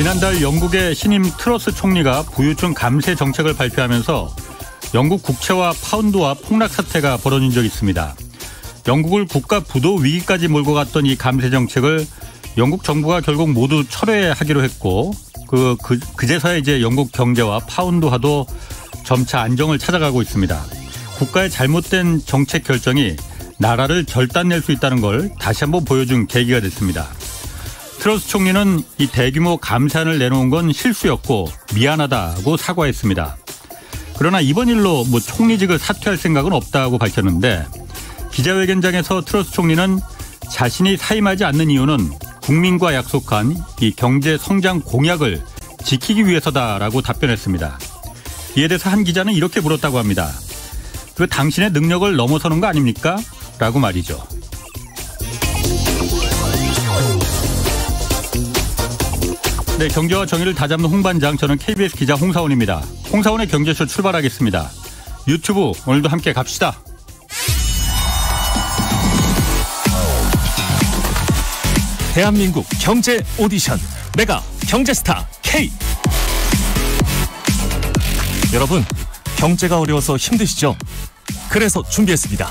지난달 영국의 신임 트러스 총리가 부유층 감세 정책을 발표하면서 영국 국채와 파운드와 폭락 사태가 벌어진 적이 있습니다. 영국을 국가 부도 위기까지 몰고 갔던 이 감세 정책을 영국 정부가 결국 모두 철회하기로 했고 그제서야 이제 영국 경제와 파운드화도 점차 안정을 찾아가고 있습니다. 국가의 잘못된 정책 결정이 나라를 결단낼 수 있다는 걸 다시 한번 보여준 계기가 됐습니다. 트러스 총리는 이 대규모 감세안을 내놓은 건 실수였고 미안하다고 사과했습니다. 그러나 이번 일로 총리직을 사퇴할 생각은 없다고 밝혔는데 기자회견장에서 트러스 총리는 자신이 사임하지 않는 이유는 국민과 약속한 이 경제 성장 공약을 지키기 위해서다라고 답변했습니다. 이에 대해서 한 기자는 이렇게 물었다고 합니다. 그 당신의 능력을 넘어서는 거 아닙니까? 라고 말이죠. 네, 경제와 정의를 다잡는 홍반장, 저는 KBS 기자 홍사원입니다. 홍사원의 경제쇼 출발하겠습니다. 유튜브 오늘도 함께 갑시다. 대한민국 경제 오디션 메가 경제스타 K. 여러분, 경제가 어려워서 힘드시죠? 그래서 준비했습니다.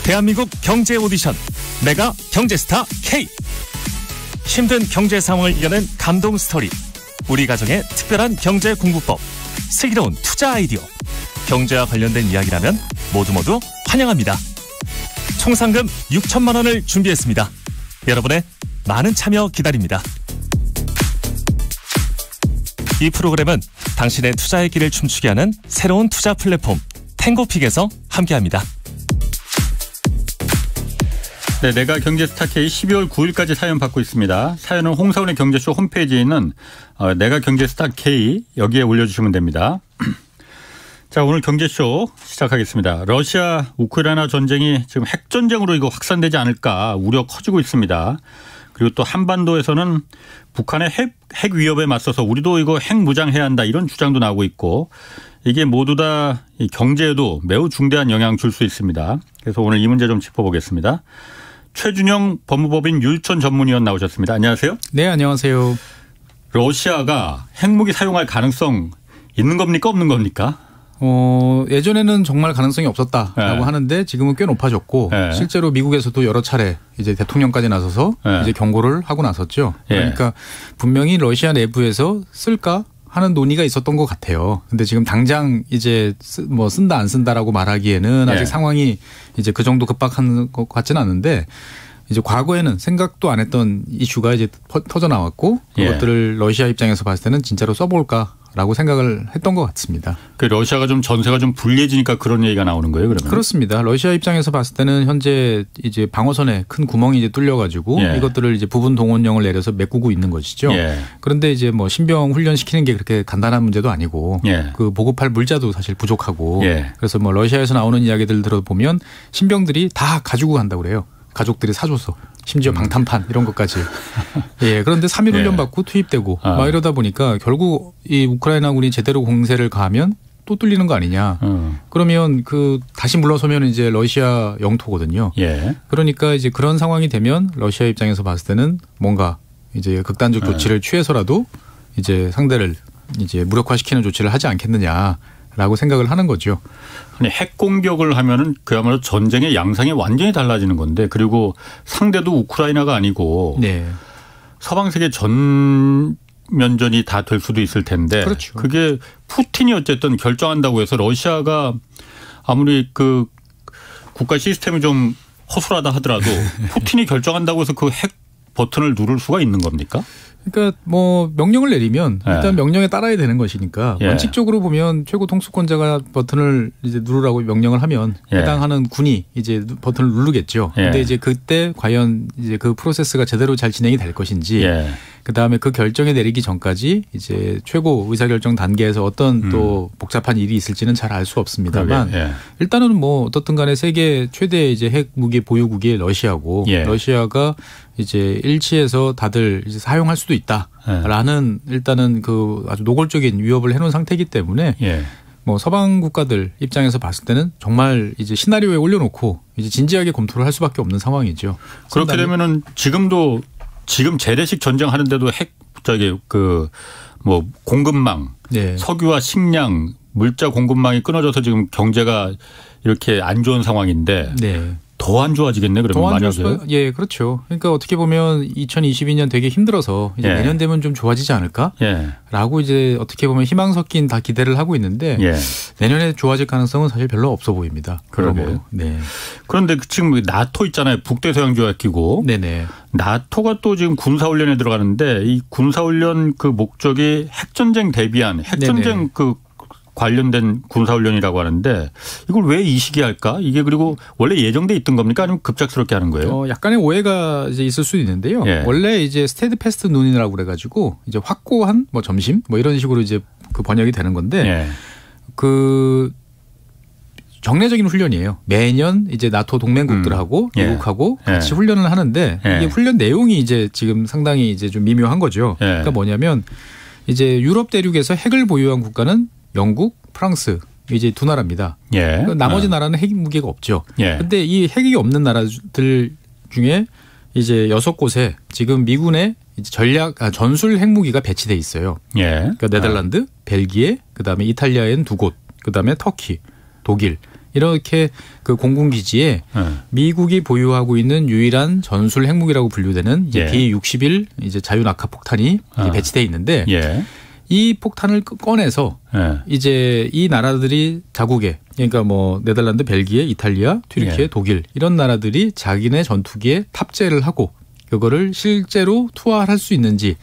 대한민국 경제 오디션 메가 경제스타 K. 힘든 경제 상황을 이겨낸 감동 스토리, 우리 가정의 특별한 경제 공부법, 슬기로운 투자 아이디어, 경제와 관련된 이야기라면 모두 환영합니다. 총 상금 6천만 원을 준비했습니다. 여러분의 많은 참여 기다립니다. 이 프로그램은 당신의 투자의 길을 춤추게 하는 새로운 투자 플랫폼 탱고픽에서 함께합니다. 네, 내가 경제스타 K 12월 9일까지 사연 받고 있습니다. 사연은 홍사원의 경제쇼 홈페이지에 있는 내가 경제스타 K 여기에 올려주시면 됩니다. 자, 오늘 경제쇼 시작하겠습니다. 러시아 우크라이나 전쟁이 지금 핵전쟁으로 이거 확산되지 않을까 우려 커지고 있습니다. 그리고 또 한반도에서는 북한의 핵 위협에 맞서서 우리도 이거 핵 무장해야 한다 이런 주장도 나오고 있고 이게 모두 다 이 경제에도 매우 중대한 영향을 줄 수 있습니다. 그래서 오늘 이 문제 좀 짚어보겠습니다. 최준영 법무법인 율촌 전문위원 나오셨습니다. 안녕하세요. 네, 안녕하세요. 러시아가 핵무기 사용할 가능성 있는 겁니까 없는 겁니까? 예전에는 정말 가능성이 없었다라고 네. 하는데 지금은 꽤 높아졌고 네. 실제로 미국에서도 여러 차례 이제 대통령까지 나서서 네. 이제 경고를 하고 나섰죠. 그러니까 분명히 러시아 내부에서 쓸까 하는 논의가 있었던 것 같아요. 근데 지금 당장 이제 쓴다 안 쓴다라고 말하기에는 아직 상황이 이제 그 정도 급박한 것 같지는 않은데 이제 과거에는 생각도 안 했던 이슈가 이제 터져 나왔고 그것들을 러시아 입장에서 봤을 때는 진짜로 써볼까라고 생각을 했던 것 같습니다. 그 러시아가 좀 전세가 좀 불리해지니까 그런 얘기가 나오는 거예요, 그러면? 그렇습니다. 러시아 입장에서 봤을 때는 현재 이제 방어선에 큰 구멍이 이제 뚫려가지고 이것들을 이제 부분 동원령을 내려서 메꾸고 있는 것이죠. 그런데 이제 신병 훈련시키는 게 그렇게 간단한 문제도 아니고 그 보급할 물자도 사실 부족하고 그래서 러시아에서 나오는 이야기들 들어보면 신병들이 다 가지고 간다고 그래요. 가족들이 사줘서 심지어 방탄판 이런 것까지. 그런데 3일 훈련 받고 투입되고 막 이러다 보니까 결국 이 우크라이나군이 제대로 공세를 가하면 또 뚫리는 거 아니냐. 그러면 다시 물러서면 이제 러시아 영토거든요. 그러니까 이제 그런 상황이 되면 러시아 입장에서 봤을 때는 뭔가 이제 극단적 조치를 취해서라도 이제 상대를 이제 무력화시키는 조치를 하지 않겠느냐라고 생각을 하는 거죠. 아니, 핵 공격을 하면은 그야말로 전쟁의 양상이 완전히 달라지는 건데 그리고 상대도 우크라이나가 아니고 서방 세계 전면전이 다 될 수도 있을 텐데 그렇죠. 그게 푸틴이 어쨌든 결정한다고 해서 러시아가 아무리 그 국가 시스템이 좀 허술하다 하더라도 푸틴이 결정한다고 해서 그 핵 버튼을 누를 수가 있는 겁니까? 그러니까 명령을 내리면 일단 명령에 따라야 되는 것이니까 원칙적으로 보면 최고 통수권자가 버튼을 이제 누르라고 명령을 하면 해당하는 군이 이제 버튼을 누르겠죠. 근데 이제 그때 과연 이제 그 프로세스가 제대로 잘 진행이 될 것인지 그다음에 그 결정에 내리기 전까지 이제 최고 의사결정 단계에서 어떤 또 복잡한 일이 있을지는 잘 알 수 없습니다만 일단은 어떻든 간에 세계 최대 이제 핵 무기 보유국이 러시아고 러시아가 이제 일치해서 다들 이제 사용할 수도 있다라는 일단은 그 아주 노골적인 위협을 해놓은 상태이기 때문에 서방 국가들 입장에서 봤을 때는 정말 이제 시나리오에 올려놓고 이제 진지하게 검토를 할 수밖에 없는 상황이죠. 그렇게 되면은 지금 재래식 전쟁 하는데도 핵 저기 그 뭐 공급망, 네. 석유와 식량, 물자 공급망이 끊어져서 지금 경제가 이렇게 안 좋은 상황인데 네. 더 안 좋아지겠네 그러면 만약에. 예, 그렇죠. 그러니까 어떻게 보면 2022년 되게 힘들어서 이제 내년 되면 좀 좋아지지 않을까라고 이제 어떻게 보면 희망 섞인 다 기대를 하고 있는데 내년에 좋아질 가능성은 사실 별로 없어 보입니다. 그러게요. 네. 그런데 지금 나토 있잖아요. 북대서양조약 기구. 네네. 나토가 또 지금 군사훈련에 들어가는데 이 군사훈련 그 목적이 핵전쟁 대비한 핵전쟁 네네. 그 관련된 군사훈련이라고 하는데 이걸 왜 이 시기에 할까? 이게 그리고 원래 예정돼 있던 겁니까? 아니면 급작스럽게 하는 거예요? 약간의 오해가 이제 있을 수 있는데요. 예. 원래 이제 스테드패스트 눈이라고 그래가지고 이제 확고한 뭐 점심 뭐 이런 식으로 이제 그 번역이 되는 건데 예. 그 정례적인 훈련이에요. 매년 이제 나토 동맹국들하고 미국하고 같이 훈련을 하는데 이게 훈련 내용이 이제 지금 상당히 이제 좀 미묘한 거죠. 그러니까 뭐냐면 이제 유럽 대륙에서 핵을 보유한 국가는 영국, 프랑스 이제 두 나라입니다. 그러니까 나머지 나라는 핵 무기가 없죠. 그런데 이 핵이 없는 나라들 중에 이제 6곳에 지금 미군의 이제 전술 핵무기가 배치돼 있어요. 그러니까 네덜란드, 벨기에, 그다음에 이탈리아에는 2곳, 그다음에 터키, 독일 이렇게 그 공군 기지에 미국이 보유하고 있는 유일한 전술 핵무기라고 분류되는 이제 B-61 이제 자유낙하 폭탄이 배치돼 있는데. 이 폭탄을 꺼내서 이제 이 나라들이 자국에 그러니까 뭐 네덜란드, 벨기에, 이탈리아, 튀르키예, 독일 이런 나라들이 자기네 전투기에 탑재를 하고 그거를 실제로 투하할 수 있는지를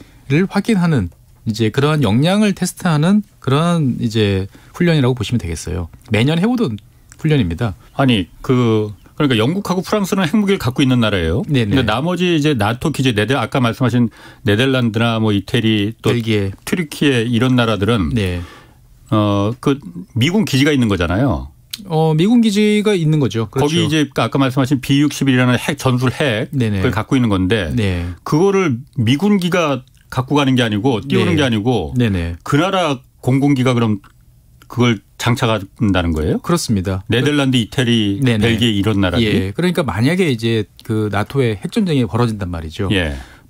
확인하는 이제 그러한 역량을 테스트하는 그러한 이제 훈련이라고 보시면 되겠어요. 매년 해오던 훈련입니다. 아니 그러니까 영국하고 프랑스는 핵무기를 갖고 있는 나라예요. 근데 나머지 이제 나토 기지 아까 말씀하신 네덜란드나 뭐 이태리 또 벨기에, 튀르키예 이런 나라들은 그 미군 기지가 있는 거잖아요. 미군 기지가 있는 거죠. 그렇죠. 거기 이제 아까 말씀하신 B-61이라는 핵 전술 핵을 갖고 있는 건데 그거를 미군기가 갖고 가는 게 아니고 띄우는 게 아니고 그 나라 공군기가 그럼 그걸 장착한다는 거예요? 그렇습니다. 네덜란드, 이태리, 벨기에 이런 나라들이. 예. 그러니까 만약에 이제 그 나토의 핵전쟁이 벌어진단 말이죠.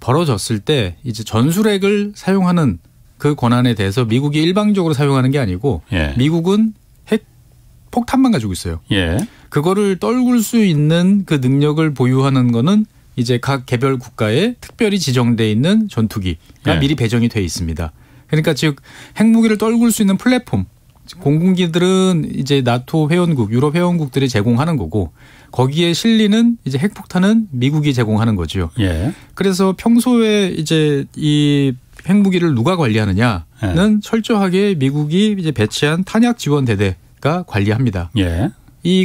벌어졌을 때 이제 전술핵을 사용하는 그 권한에 대해서 미국이 일방적으로 사용하는 게 아니고 미국은 핵 폭탄만 가지고 있어요. 그거를 떨굴 수 있는 그 능력을 보유하는 거는 이제 각 개별 국가에 특별히 지정돼 있는 전투기가 미리 배정이 돼 있습니다. 그러니까 즉 핵무기를 떨굴 수 있는 플랫폼 공군기들은 이제 나토 회원국, 유럽 회원국들이 제공하는 거고 거기에 실리는 이제 핵폭탄은 미국이 제공하는 거죠. 그래서 평소에 이제 이 핵무기를 누가 관리하느냐는 철저하게 미국이 이제 배치한 탄약 지원 대대가 관리합니다.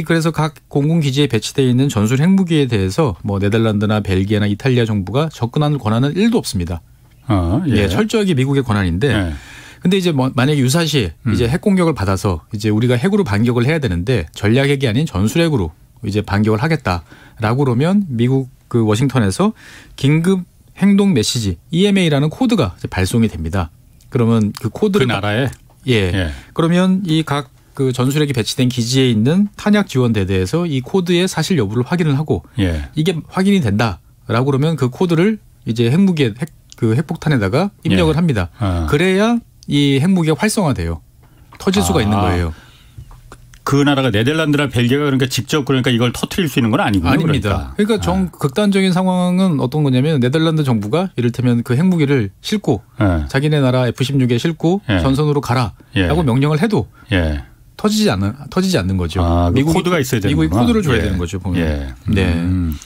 그래서 각 공군 기지에 배치되어 있는 전술 핵무기에 대해서 뭐 네덜란드나 벨기에나 이탈리아 정부가 접근하는 권한은 1도 없습니다. 철저하게 미국의 권한인데. 근데 이제 뭐 만약에 유사시에 이제 핵 공격을 받아서 이제 우리가 핵으로 반격을 해야 되는데 전략핵이 아닌 전술핵으로 이제 반격을 하겠다라고 그러면 미국 그 워싱턴에서 긴급 행동 메시지 EMA라는 코드가 이제 발송이 됩니다. 그러면 그 코드를 그 나라에 그러면 이 각 그 전술핵이 배치된 기지에 있는 탄약 지원 대대에서 이 코드의 사실 여부를 확인을 하고 이게 확인이 된다라고 그러면 그 코드를 이제 핵무기에 핵폭탄에다가 입력을 합니다. 그래야 이 핵무기가 활성화돼요. 터질 수가 있는 거예요. 그 나라가 네덜란드나 벨기에가 그러니까 직접 그러니까 이걸 터뜨릴 수 있는 건 아니군요. 아닙니다. 그러니까 극단적인 상황은 어떤 거냐면 네덜란드 정부가 이를테면 그 핵무기를 싣고 자기네 나라 F-16에 싣고 전선으로 가라라고 명령을 해도 터지지 않는 거죠. 미국이 코드가 있어야 되는 미국이 코드를 줘야 되는 거죠. 보면.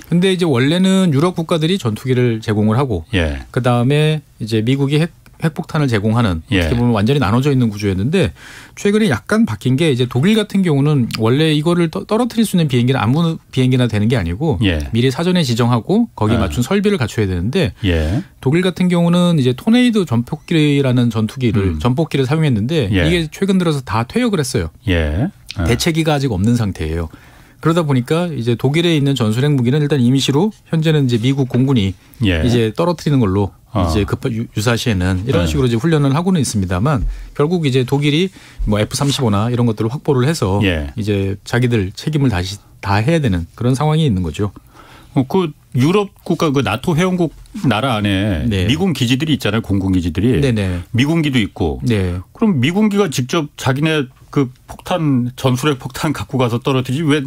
근데 이제 원래는 유럽 국가들이 전투기를 제공을 하고 그다음에 이제 미국이 핵폭탄을 제공하는 어떻게 보면 완전히 나눠져 있는 구조였는데 최근에 약간 바뀐 게 이제 독일 같은 경우는 원래 이거를 떨어뜨릴 수 있는 비행기는 아무 비행기나 되는 게 아니고 미리 사전에 지정하고 거기에 맞춘 설비를 갖춰야 되는데 독일 같은 경우는 이제 토네이도 전폭기라는 전폭기를 사용했는데 이게 최근 들어서 다 퇴역을 했어요. 대체기가 아직 없는 상태예요. 그러다 보니까 이제 독일에 있는 전술 핵무기는 일단 임시로 현재는 이제 미국 공군이 이제 떨어뜨리는 걸로 이제 유사시에는 이런 식으로 이제 훈련을 하고는 있습니다만 결국 이제 독일이 뭐 F-35나 이런 것들을 확보를 해서 이제 자기들 책임을 다시 다 해야 되는 그런 상황이 있는 거죠. 유럽 국가 그 나토 회원국 나라 안에 네. 미군 기지들이 있잖아요. 공군 기지들이. 네네. 미군기도 있고. 네. 그럼 미군기가 직접 자기네 그 폭탄 전술핵 폭탄 갖고 가서 떨어뜨리지 왜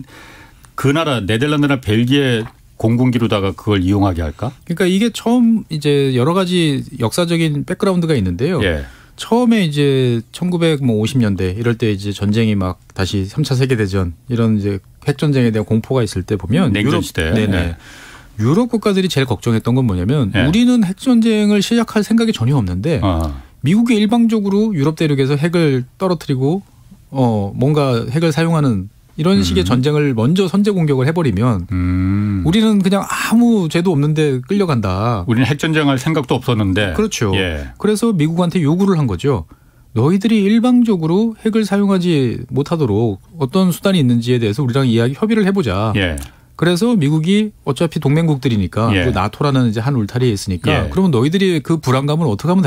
그 나라 네덜란드나 벨기에 공군기로다가 그걸 이용하게 할까? 그러니까 이게 처음 이제 여러 가지 역사적인 백그라운드가 있는데요. 예. 처음에 이제 1950년대 이럴 때 이제 전쟁이 막 다시 3차 세계대전 이런 이제 핵전쟁에 대한 공포가 있을 때 보면 냉전 시대. 네네. 네. 유럽 국가들이 제일 걱정했던 건 뭐냐면 네. 우리는 핵전쟁을 시작할 생각이 전혀 없는데 미국이 일방적으로 유럽 대륙에서 핵을 떨어뜨리고 뭔가 핵을 사용하는 이런 식의 전쟁을 먼저 선제 공격을 해버리면 우리는 그냥 아무 죄도 없는데 끌려간다. 우리는 핵전쟁할 생각도 없었는데. 그렇죠. 예. 그래서 미국한테 요구를 한 거죠. 너희들이 일방적으로 핵을 사용하지 못하도록 어떤 수단이 있는지에 대해서 우리랑 협의를 해보자. 예. 그래서 미국이 어차피 동맹국들이니까 예. 나토라는 이제 한 울타리에 있으니까 예. 그러면 너희들이 그 불안감을 어떻게 하면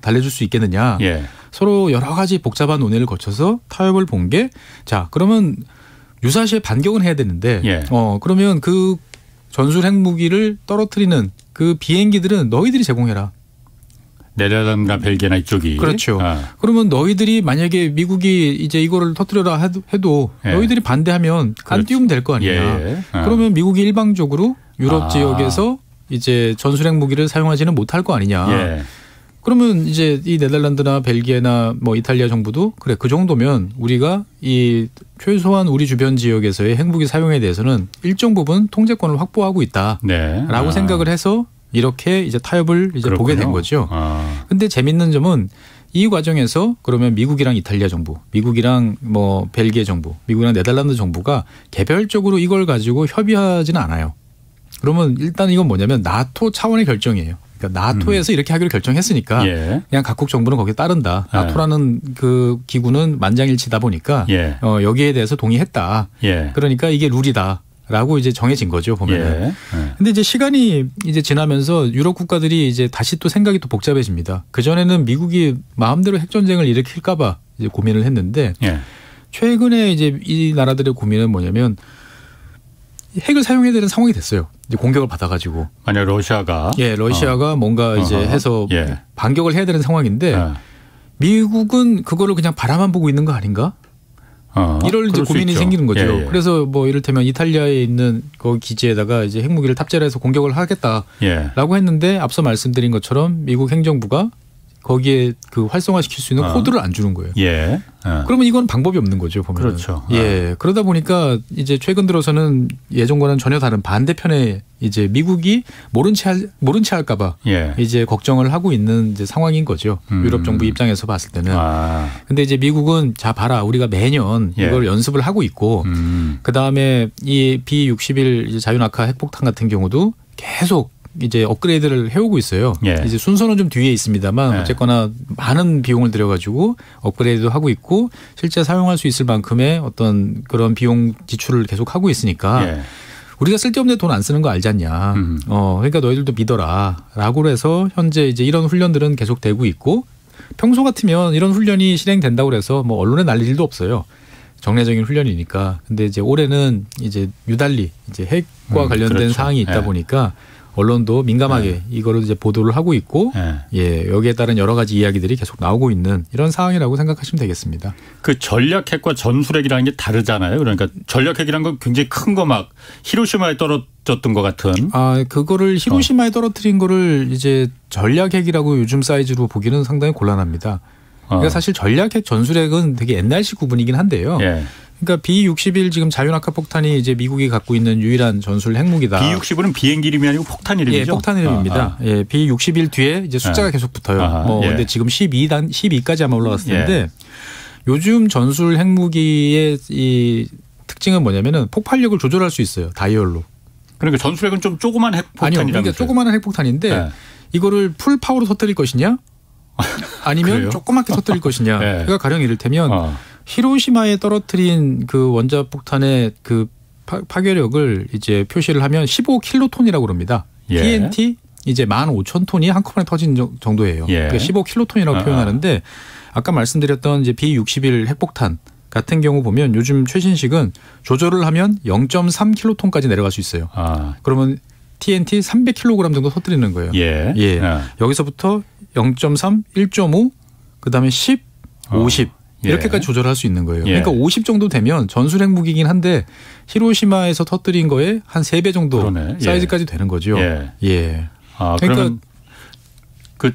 달래줄 수 있겠느냐. 예. 서로 여러 가지 복잡한 논의를 거쳐서 타협을 본 게 자 그러면 유사시에 반격은 해야 되는데 예. 그러면 그 전술 핵무기를 떨어뜨리는 그 비행기들은 너희들이 제공해라. 네덜란드나 벨기에나 이쪽이. 그렇죠. 그러면 너희들이 만약에 미국이 이제 이거를 터뜨려라 해도 예. 너희들이 반대하면 안 띄우면 될 거 아니냐. 예. 그러면 미국이 일방적으로 유럽 지역에서 이제 전술핵 무기를 사용하지는 못할 거 아니냐. 예. 그러면 이제 이 네덜란드나 벨기에나 뭐 이탈리아 정부도 그래 그 정도면 우리가 이 최소한 우리 주변 지역에서의 핵무기 사용에 대해서는 일정 부분 통제권을 확보하고 있다라고 네. 생각을 해서 이렇게 이제 타협을 이제 보게 된 거죠. 근데 재밌는 점은 이 과정에서 그러면 미국이랑 이탈리아 정부, 미국이랑 뭐 벨기에 정부, 미국이랑 네덜란드 정부가 개별적으로 이걸 가지고 협의하지는 않아요. 그러면 일단 이건 뭐냐면 나토 차원의 결정이에요. 그러니까 나토에서 이렇게 하기로 결정했으니까 예. 그냥 각국 정부는 거기에 따른다. 나토라는 그 기구는 만장일치다 보니까 예. 여기에 대해서 동의했다. 예. 그러니까 이게 룰이다. 라고 이제 정해진 거죠, 보면은. 예. 근데 이제 시간이 이제 지나면서 유럽 국가들이 이제 다시 또 생각이 또 복잡해집니다. 그전에는 미국이 마음대로 핵전쟁을 일으킬까봐 이제 고민을 했는데 예. 최근에 이제 이 나라들의 고민은 뭐냐면 핵을 사용해야 되는 상황이 됐어요. 이제 공격을 받아가지고. 만약 러시아가. 예, 러시아가 뭔가 이제 해서 예. 반격을 해야 되는 상황인데 미국은 그거를 그냥 바라만 보고 있는 거 아닌가? 이럴 이제 고민이 생기는 거죠. 예, 예. 그래서 뭐 이를테면 이탈리아에 있는 그 기지에다가 이제 핵무기를 탑재를 해서 공격을 하겠다라고 예. 했는데 앞서 말씀드린 것처럼 미국 행정부가 거기에 그 활성화시킬 수 있는 코드를 안 주는 거예요. 예. 그러면 이건 방법이 없는 거죠, 보면. 그렇죠. 예. 그러다 보니까 이제 최근 들어서는 예전과는 전혀 다른 반대편에 이제 미국이 모른 채 할까봐 예. 이제 걱정을 하고 있는 이제 상황인 거죠. 유럽 정부 입장에서 봤을 때는. 근데 이제 미국은 자 봐라, 우리가 매년 예. 이걸 연습을 하고 있고, 그 다음에 이 B-61 이제 자유낙하 핵폭탄 같은 경우도 계속 이제 업그레이드를 해오고 있어요. 예. 이제 순서는 좀 뒤에 있습니다만 예. 어쨌거나 많은 비용을 들여가지고 업그레이드도 하고 있고 실제 사용할 수 있을 만큼의 어떤 그런 비용 지출을 계속 하고 있으니까 예. 우리가 쓸데없는 돈 안 쓰는 거 알지 않냐. 그러니까 너희들도 믿어라라고 해서 현재 이제 이런 훈련들은 계속 되고 있고 평소 같으면 이런 훈련이 실행된다고 해서 뭐 언론에 날릴 일도 없어요. 정례적인 훈련이니까. 근데 이제 올해는 이제 유달리 이제 핵과 관련된 그렇죠. 사항이 있다 예. 보니까 언론도 민감하게 이거를 이제 보도를 하고 있고 예, 여기에 따른 여러 가지 이야기들이 계속 나오고 있는 이런 상황이라고 생각하시면 되겠습니다. 그 전략핵과 전술핵이라는 게 다르잖아요. 그러니까 전략핵이란 건 굉장히 큰 거 막 히로시마에 떨어졌던 것 같은. 그거를 히로시마에 떨어뜨린 거를 이제 전략핵이라고 요즘 사이즈로 보기는 상당히 곤란합니다. 그러니까 사실 전략핵 전술핵은 되게 옛날식 구분이긴 한데요. 예. 그러니까 B-61 지금 자유낙하 폭탄이 이제 미국이 갖고 있는 유일한 전술 핵무기다. B-61은 비행기 이름이 아니고 폭탄 이름이죠? 예, 폭탄 이름입니다. 예, B-61 뒤에 이제 숫자가 계속 붙어요. 예. 근데 지금 12까지 아마 올라갔을 텐데 예. 요즘 전술 핵무기의 이 특징은 뭐냐면은 폭발력을 조절할 수 있어요. 다이얼로. 그러니까 전술핵은 좀 조그만 핵폭탄이라면서요? 아니요. 그러니까 조그마한 핵폭탄인데 예. 이거를 풀 파워로 터뜨릴 것이냐? 아니면 조그맣게 터뜨릴 것이냐? 예. 그러니까 가령 이를테면 히로시마에 떨어뜨린 그 원자폭탄의 그 파괴력을 이제 표시를 하면 15킬로톤이라고 그럽니다. 예. TNT 이제 15,000톤이 한꺼번에 터진 정도예요. 예. 그러니까 15킬로톤이라고 표현하는데 아까 말씀드렸던 이제 B-61 핵폭탄 같은 경우 보면 요즘 최신식은 조절을 하면 0.3킬로톤까지 내려갈 수 있어요. 그러면 TNT 300kg 정도 터뜨리는 거예요. 예. 예. 여기서부터 0.3, 1.5, 그다음에 10, 50 이렇게까지 조절할 수 있는 거예요. 그러니까 50 정도 되면 전술 핵무기긴 한데 히로시마에서 터뜨린 거에 한 3배 정도 그러네. 사이즈까지 되는 거죠. 예. 아, 그러니까 그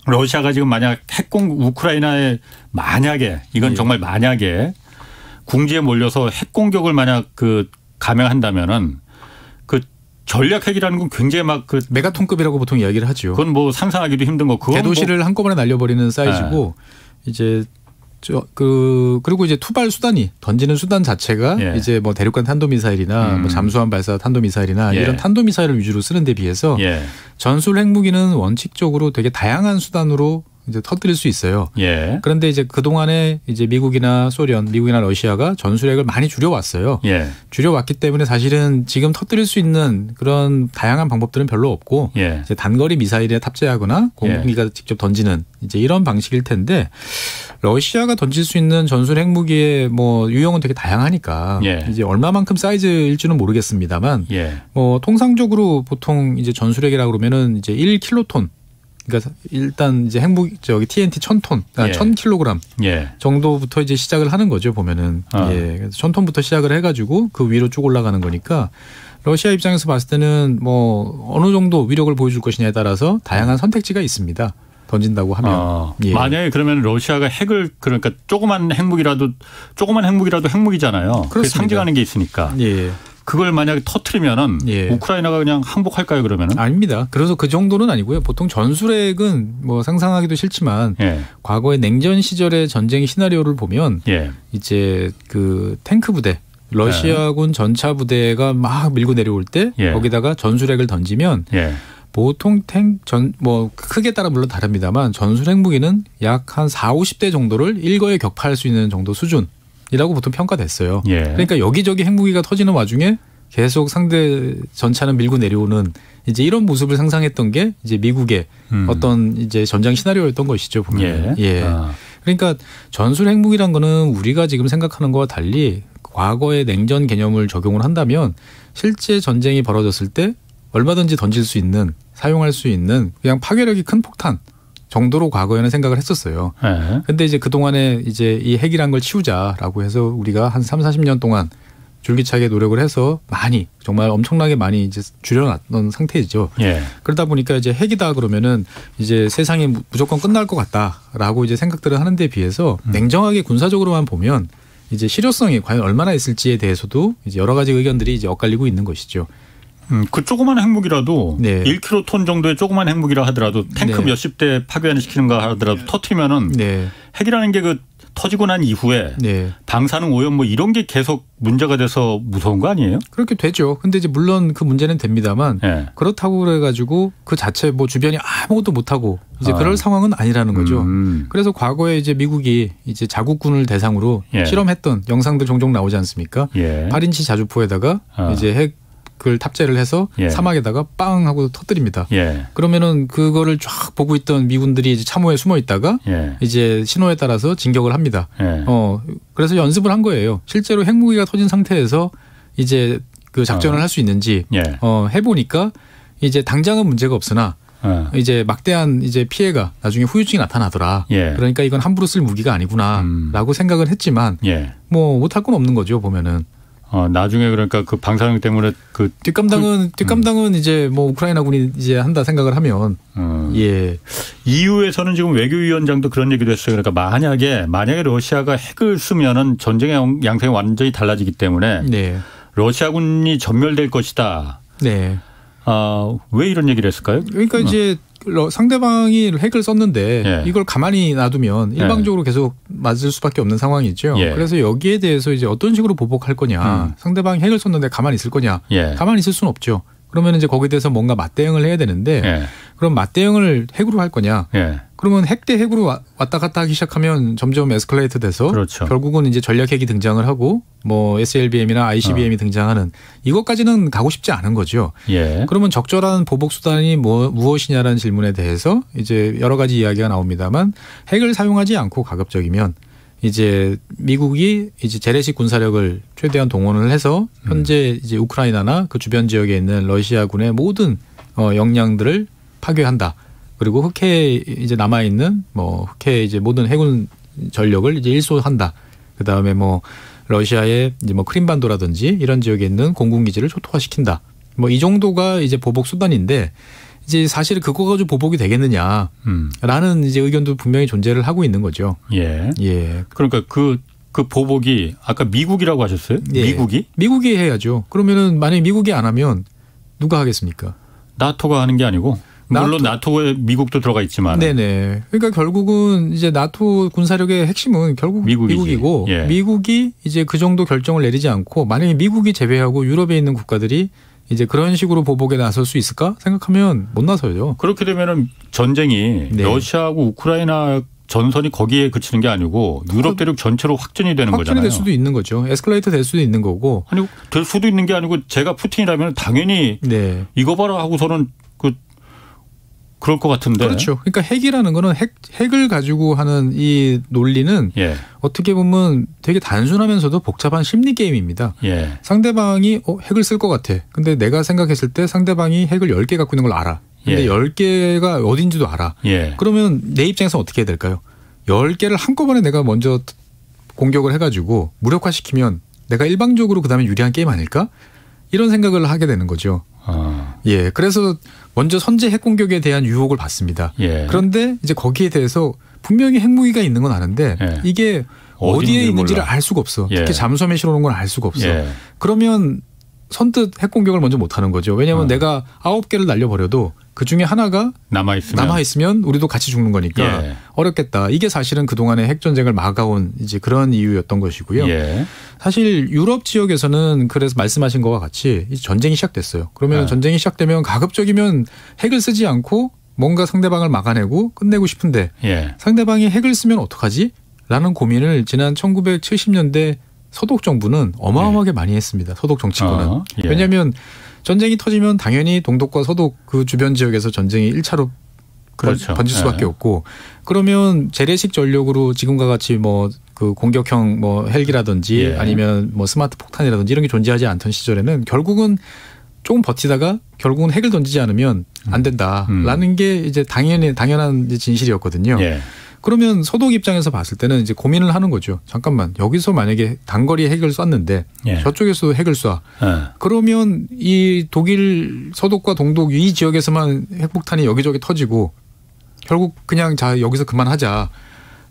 러시아가 지금 만약 우크라이나에 만약에 이건 정말 만약에 궁지에 몰려서 핵 공격을 만약 감행한다면은 그 전략 핵이라는 건 굉장히 막 메가톤급이라고 보통 이야기를 하죠. 그건 뭐 상상하기도 힘든 거. 대도시를 한꺼번에 날려버리는 사이즈고 이제 그리고 이제 투발 수단이 던지는 수단 자체가 이제 뭐 대륙간 탄도미사일이나 뭐 잠수함 발사 탄도미사일이나 이런 탄도미사일을 위주로 쓰는 데 비해서 전술 핵무기는 원칙적으로 되게 다양한 수단으로 이제 터뜨릴 수 있어요. 그런데 이제 그 동안에 이제 미국이나 러시아가 전술핵을 많이 줄여왔어요. 줄여왔기 때문에 사실은 지금 터뜨릴 수 있는 그런 다양한 방법들은 별로 없고 이제 단거리 미사일에 탑재하거나 공군기가 직접 던지는 이제 이런 방식일 텐데 러시아가 던질 수 있는 전술 핵무기의 뭐 유형은 되게 다양하니까 이제 얼마만큼 사이즈일지는 모르겠습니다만 뭐 통상적으로 보통 이제 전술핵이라고 그러면은 이제 1킬로톤 그러니까 일단 이제 핵무기 TNT 1000톤, 1000kg 정도부터 이제 시작을 하는 거죠 보면은. 그래서 1000톤부터 시작을 해가지고 그 위로 쭉 올라가는 거니까 러시아 입장에서 봤을 때는 뭐 어느 정도 위력을 보여줄 것이냐에 따라서 다양한 선택지가 있습니다. 던진다고 하면. 만약에 그러면 러시아가 핵을 그러니까 조그만 핵무기라도 핵무기잖아요. 그게 상징하는 게 있으니까. 그걸 만약에 터트리면은 우크라이나가 그냥 항복할까요 그러면은? 아닙니다. 그래서 그 정도는 아니고요. 보통 전술핵은 뭐 상상하기도 싫지만 과거의 냉전 시절의 전쟁 시나리오를 보면 이제 그 탱크 부대 러시아군 전차 부대가 막 밀고 내려올 때 거기다가 전술핵을 던지면 보통 뭐 크기에 따라 물론 다릅니다만 전술핵 무기는 약 한 40-50대 정도를 일거에 격파할 수 있는 정도 수준이라고 보통 평가됐어요. 그러니까 여기저기 핵무기가 터지는 와중에 계속 상대 전차는 밀고 내려오는 이제 이런 모습을 상상했던 게 이제 미국의 어떤 이제 전장 시나리오였던 것이죠 보면. 그러니까 전술 핵무기란 거는 우리가 지금 생각하는 것과 달리 과거의 냉전 개념을 적용을 한다면 실제 전쟁이 벌어졌을 때 얼마든지 던질 수 있는 사용할 수 있는 그냥 파괴력이 큰 폭탄 정도로 과거에는 생각을 했었어요. 그런데 이제 그동안에 이제 이 핵이란 걸 치우자라고 해서 우리가 한 30-40년 동안 줄기차게 노력을 해서 많이 정말 엄청나게 많이 이제 줄여놨던 상태이죠. 그러다 보니까 이제 핵이다 그러면은 이제 세상이 무조건 끝날 것 같다라고 이제 생각들을 하는 데 비해서 냉정하게 군사적으로만 보면 이제 실효성이 과연 얼마나 있을지에 대해서도 이제 여러 가지 의견들이 이제 엇갈리고 있는 것이죠. 그 조그만 핵무기라도 1킬로톤 정도의 조그만 핵무기라 하더라도 탱크 몇십 대 파괴시키는가 하더라도 터트리면은 핵이라는 게 그 터지고 난 이후에 방사능 오염 뭐 이런 게 계속 문제가 돼서 무서운 거 아니에요? 그렇게 되죠. 근데 이제 물론 그 문제는 됩니다만 그렇다고 그래가지고 그 자체 뭐 주변이 아무것도 못하고 이제 그럴 상황은 아니라는 거죠. 그래서 과거에 이제 미국이 이제 자국군을 대상으로 실험했던 영상들 종종 나오지 않습니까? 8인치 자주포에다가 이제 핵을 탑재를 해서 사막에다가 빵 하고 터뜨립니다. 그러면은 그거를 쫙 보고 있던 미군들이 이제 참호에 숨어 있다가 이제 신호에 따라서 진격을 합니다. 그래서 연습을 한 거예요. 실제로 핵무기가 터진 상태에서 이제 그 작전을 할 수 있는지 해보니까 이제 당장은 문제가 없으나 이제 막대한 이제 피해가 나중에 후유증이 나타나더라. 그러니까 이건 함부로 쓸 무기가 아니구나라고 생각을 했지만 뭐 못할 건 없는 거죠 보면은. 나중에 그러니까 그 방사능 때문에 그 뒷감당은 이제 뭐 우크라이나군이 이제 한다 생각을 하면 EU에서는 지금 외교위원장도 그런 얘기도 했어요. 그러니까 만약에 러시아가 핵을 쓰면은 전쟁의 양상이 완전히 달라지기 때문에 러시아군이 전멸될 것이다. 왜 이런 얘기를 했을까요? 그러니까 이제 상대방이 핵을 썼는데 이걸 가만히 놔두면 일방적으로 계속 맞을 수밖에 없는 상황이죠. 그래서 여기에 대해서 이제 어떤 식으로 보복할 거냐. 상대방이 핵을 썼는데 가만히 있을 거냐. 가만히 있을 수는 없죠. 그러면 이제 거기에 대해서 뭔가 맞대응을 해야 되는데 그럼 맞대응을 핵으로 할 거냐. 그러면 핵 대 핵으로 왔다 갔다 하기 시작하면 점점 에스컬레이트 돼서 결국은 이제 전략 핵이 등장을 하고 뭐 SLBM이나 ICBM이 등장하는 이것까지는 가고 싶지 않은 거죠. 그러면 적절한 보복 수단이 무엇이냐라는 질문에 대해서 이제 여러 가지 이야기가 나옵니다만 핵을 사용하지 않고 가급적이면 이제 미국이 이제 재래식 군사력을 최대한 동원을 해서 현재 이제 우크라이나나 그 주변 지역에 있는 러시아군의 모든 역량들을 파괴한다. 그리고 흑해에 이제 남아 있는 뭐 흑해 이제 모든 해군 전력을 이제 일소한다. 그 다음에 뭐 러시아의 이제 뭐 크림반도라든지 이런 지역에 있는 공군 기지를 초토화시킨다. 뭐 이 정도가 이제 보복 수단인데 이제 사실 그거 가지고 보복이 되겠느냐라는 이제 의견도 분명히 존재를 하고 있는 거죠. 예. 예. 그러니까 그 보복이 아까 미국이라고 하셨어요? 예. 미국이? 미국이 해야죠. 그러면은 만약에 미국이 안 하면 누가 하겠습니까? 나토가 하는 게 아니고. 물론 나토에 미국도 들어가 있지만. 네네. 그러니까 결국은 이제 나토 군사력의 핵심은 결국 미국이고 예. 미국이 이제 그 정도 결정을 내리지 않고 만약에 미국이 제외하고 유럽에 있는 국가들이 이제 그런 식으로 보복에 나설 수 있을까 생각하면 못 나서요. 그렇게 되면은 전쟁이 네. 러시아하고 우크라이나 전선이 거기에 그치는 게 아니고 유럽 대륙 전체로 확전이 되는 거잖아요. 확전이 될 수도 있는 거죠. 에스컬레이터 될 수도 있는 거고. 아니 될 수도 있는 게 아니고 제가 푸틴이라면 당연히 네. 이거 봐라 하고서는 그럴 것 같은데. 그렇죠. 그러니까 핵이라는 거는 핵을 가지고 하는 이 논리는 예. 어떻게 보면 되게 단순하면서도 복잡한 심리 게임입니다. 예. 상대방이 핵을 쓸 것 같아. 근데 내가 생각했을 때 상대방이 핵을 10개 갖고 있는 걸 알아. 근데 예. 10개가 어딘지도 알아. 예. 그러면 내 입장에서 어떻게 해야 될까요? 10개를 한꺼번에 내가 먼저 공격을 해가지고 무력화시키면 내가 일방적으로 그다음에 유리한 게임 아닐까? 이런 생각을 하게 되는 거죠. 예, 그래서 먼저 선제 핵 공격에 대한 유혹을 받습니다. 예. 그런데 이제 거기에 대해서 분명히 핵무기가 있는 건 아는데 예. 이게 어디에 있는지를 몰라. 알 수가 없어. 예. 특히 잠수함에 실어놓은 건 알 수가 없어. 예. 그러면 선뜻 핵 공격을 먼저 못 하는 거죠. 왜냐하면 내가 9개를 날려버려도 그중에 하나가 남아있으면 우리도 같이 죽는 거니까 예. 어렵겠다. 이게 사실은 그동안의 핵전쟁을 막아온 이제 그런 이유였던 것이고요. 예. 사실 유럽 지역에서는 그래서 말씀하신 것과 같이 전쟁이 시작됐어요. 그러면 전쟁이 시작되면 가급적이면 핵을 쓰지 않고 뭔가 상대방을 막아내고 끝내고 싶은데 예. 상대방이 핵을 쓰면 어떡하지? 라는 고민을 지난 1970년대 서독 정부는 어마어마하게 많이 했습니다. 서독 정치권은. 예. 왜냐하면 전쟁이 터지면 당연히 동독과 서독 그 주변 지역에서 전쟁이 1차로 그렇죠. 번질 수밖에 없고 그러면 재래식 전력으로 지금과 같이 뭐 그 공격형 뭐 헬기라든지 예. 아니면 뭐 스마트 폭탄이라든지 이런 게 존재하지 않던 시절에는 결국은 조금 버티다가 결국은 핵을 던지지 않으면 안 된다라는 게 이제 당연한 진실이었거든요. 예. 그러면 서독 입장에서 봤을 때는 이제 고민을 하는 거죠. 잠깐만 여기서 만약에 단거리 핵을 쐈는데 예. 저쪽에서 핵을 쏴. 그러면 이 독일 서독과 동독 이 지역에서만 핵폭탄이 여기저기 터지고 결국 그냥 자 여기서 그만하자.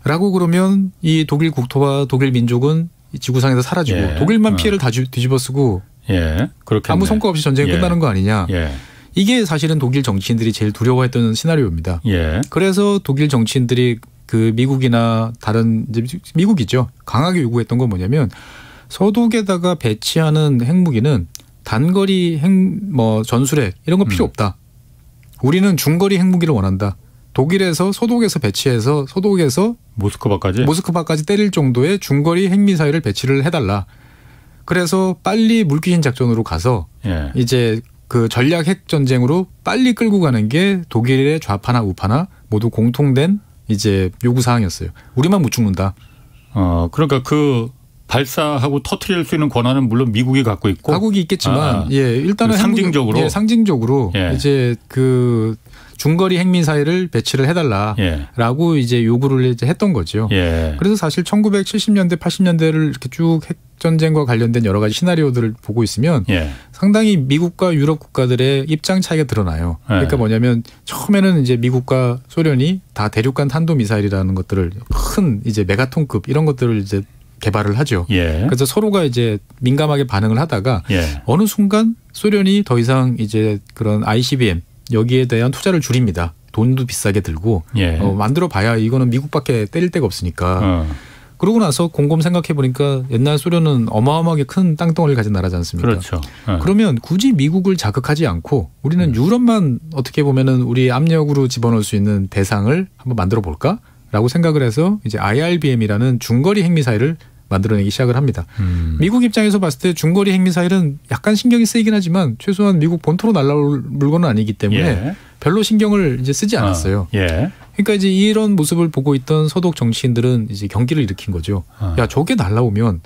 라고 그러면 이 독일 국토와 독일 민족은 지구상에서 사라지고 예. 독일만 피해를 다 뒤집어쓰고 예. 그렇겠네. 아무 성과 없이 전쟁이 끝나는 거 아니냐. 예. 이게 사실은 독일 정치인들이 제일 두려워했던 시나리오입니다. 예. 그래서 독일 정치인들이 그 미국이나 다른 이제 미국이죠. 강하게 요구했던 건 뭐냐면 서독에다가 배치하는 핵무기는 단거리 뭐 전술핵 이런 거 필요 없다. 우리는 중거리 핵무기를 원한다. 독일에서 서독에서 배치해서 서독에서 모스크바까지 때릴 정도의 중거리 핵미사일을 배치를 해달라. 그래서 빨리 물귀신 작전으로 가서 예. 이제 그 전략 핵 전쟁으로 빨리 끌고 가는 게 독일의 좌파나 우파나 모두 공통된 이제 요구 사항이었어요. 우리만 못 죽는다. 그러니까 그 발사하고 터트릴 수 있는 권한은 물론 미국이 갖고 있고 가국이 있겠지만 예, 일단은 상징적으로 예. 이제 그 중거리 핵미사일을 배치를 해달라라고 예. 이제 요구를 이제 했던 거죠. 예. 그래서 사실 1970년대, 80년대를 이렇게 쭉 핵전쟁과 관련된 여러 가지 시나리오들을 보고 있으면 예. 상당히 미국과 유럽 국가들의 입장 차이가 드러나요. 그러니까 뭐냐면 처음에는 이제 미국과 소련이 다 대륙간 탄도미사일이라는 것들을 큰 이제 메가톤급 이런 것들을 이제 개발을 하죠. 예. 그래서 서로가 이제 민감하게 반응을 하다가 예. 어느 순간 소련이 더 이상 이제 그런 ICBM 여기에 대한 투자를 줄입니다. 돈도 비싸게 들고 예. 만들어 봐야 이거는 미국밖에 때릴 데가 없으니까. 그러고 나서 곰곰 생각해 보니까 옛날 소련은 어마어마하게 큰 땅덩어리를 가진 나라지 않습니까? 그렇죠. 그러면 굳이 미국을 자극하지 않고 우리는 유럽만 어떻게 보면은 우리 압력으로 집어넣을 수 있는 대상을 한번 만들어 볼까라고 생각을 해서 이제 IRBM이라는 중거리 핵미사일을 만들어내기 시작을 합니다. 미국 입장에서 봤을 때 중거리 핵미사일은 약간 신경이 쓰이긴 하지만 최소한 미국 본토로 날아올 물건은 아니기 때문에 예. 별로 신경을 이제 쓰지 않았어요. 예. 그러니까 이제 이런 모습을 보고 있던 서독 정치인들은 이제 경기를 일으킨 거죠. 야, 저게 날라오면